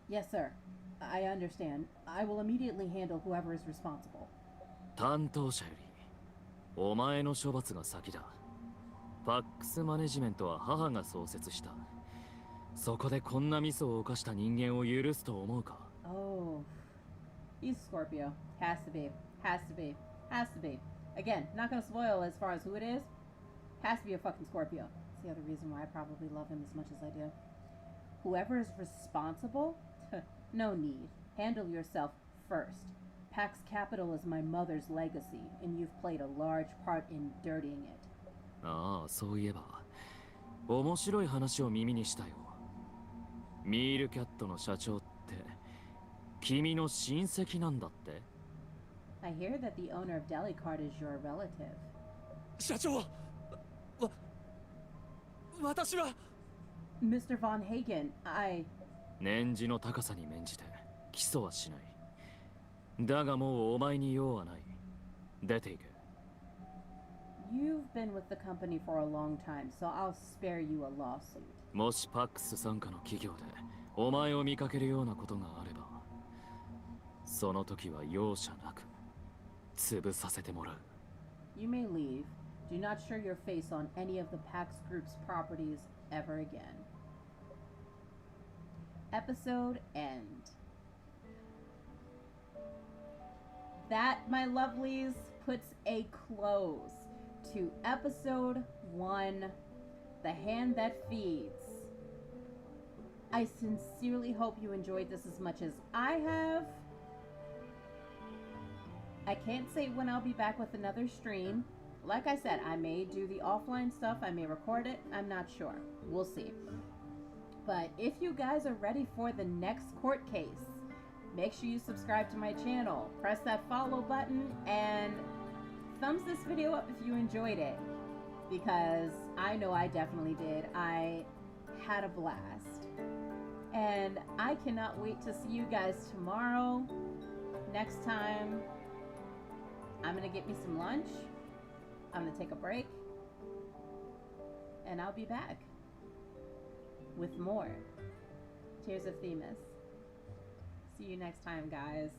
Yes, sir. I understand. I will immediately handle whoever is responsible. 担当者よりお前の処罰が先だ。パックスマネジメントは母が創設した。そこでこんなミスを犯した人間を許すと思うか？ Oh, he's Scorpio. Has to be. Has to be. Has to be. Again, not gonna spoil as far as who it is. Has to be a fucking Scorpio. That's the other reason why I probably love him as much as I do. Whoever is responsible? No need. Handle yourself first. PAX Capital is my mother's legacy, and you've played a large part in dirtying it. ああ、そういえば面白い話を耳にしたよ。ミールキャットの社長って君の親戚なんだって？ I hear that the owner of Delicart is your relative. 社長、私は Mr. Von Hagen, I... 年次の高さに免じて起訴はしない。だがもうお前に用はない。出ていけ。 You've been with the company for a long time, so I'll spare you a lawsuit. もしパックス傘下の企業でお前を見かけるようなことがあれば、その時は容赦なく潰させてもらう。 You may leave. Do not show your face on any of the PAX Group's properties ever again. Episode end. That, my lovelies, puts a close to episode 1, The Hand That Feeds. I sincerely hope you enjoyed this as much as I have. I can't say when I'll be back with another stream. Like I said, I may do the offline stuff, I may record it, I'm not sure. We'll see. But if you guys are ready for the next court case, make sure you subscribe to my channel, press that follow button, and thumbs this video up if you enjoyed it. Because I know I definitely did. I had a blast. And I cannot wait to see you guys tomorrow. Next time, I'm gonna get me some lunch. I'm gonna take a break. And I'll be back with more Tears of Themis. See you next time, guys.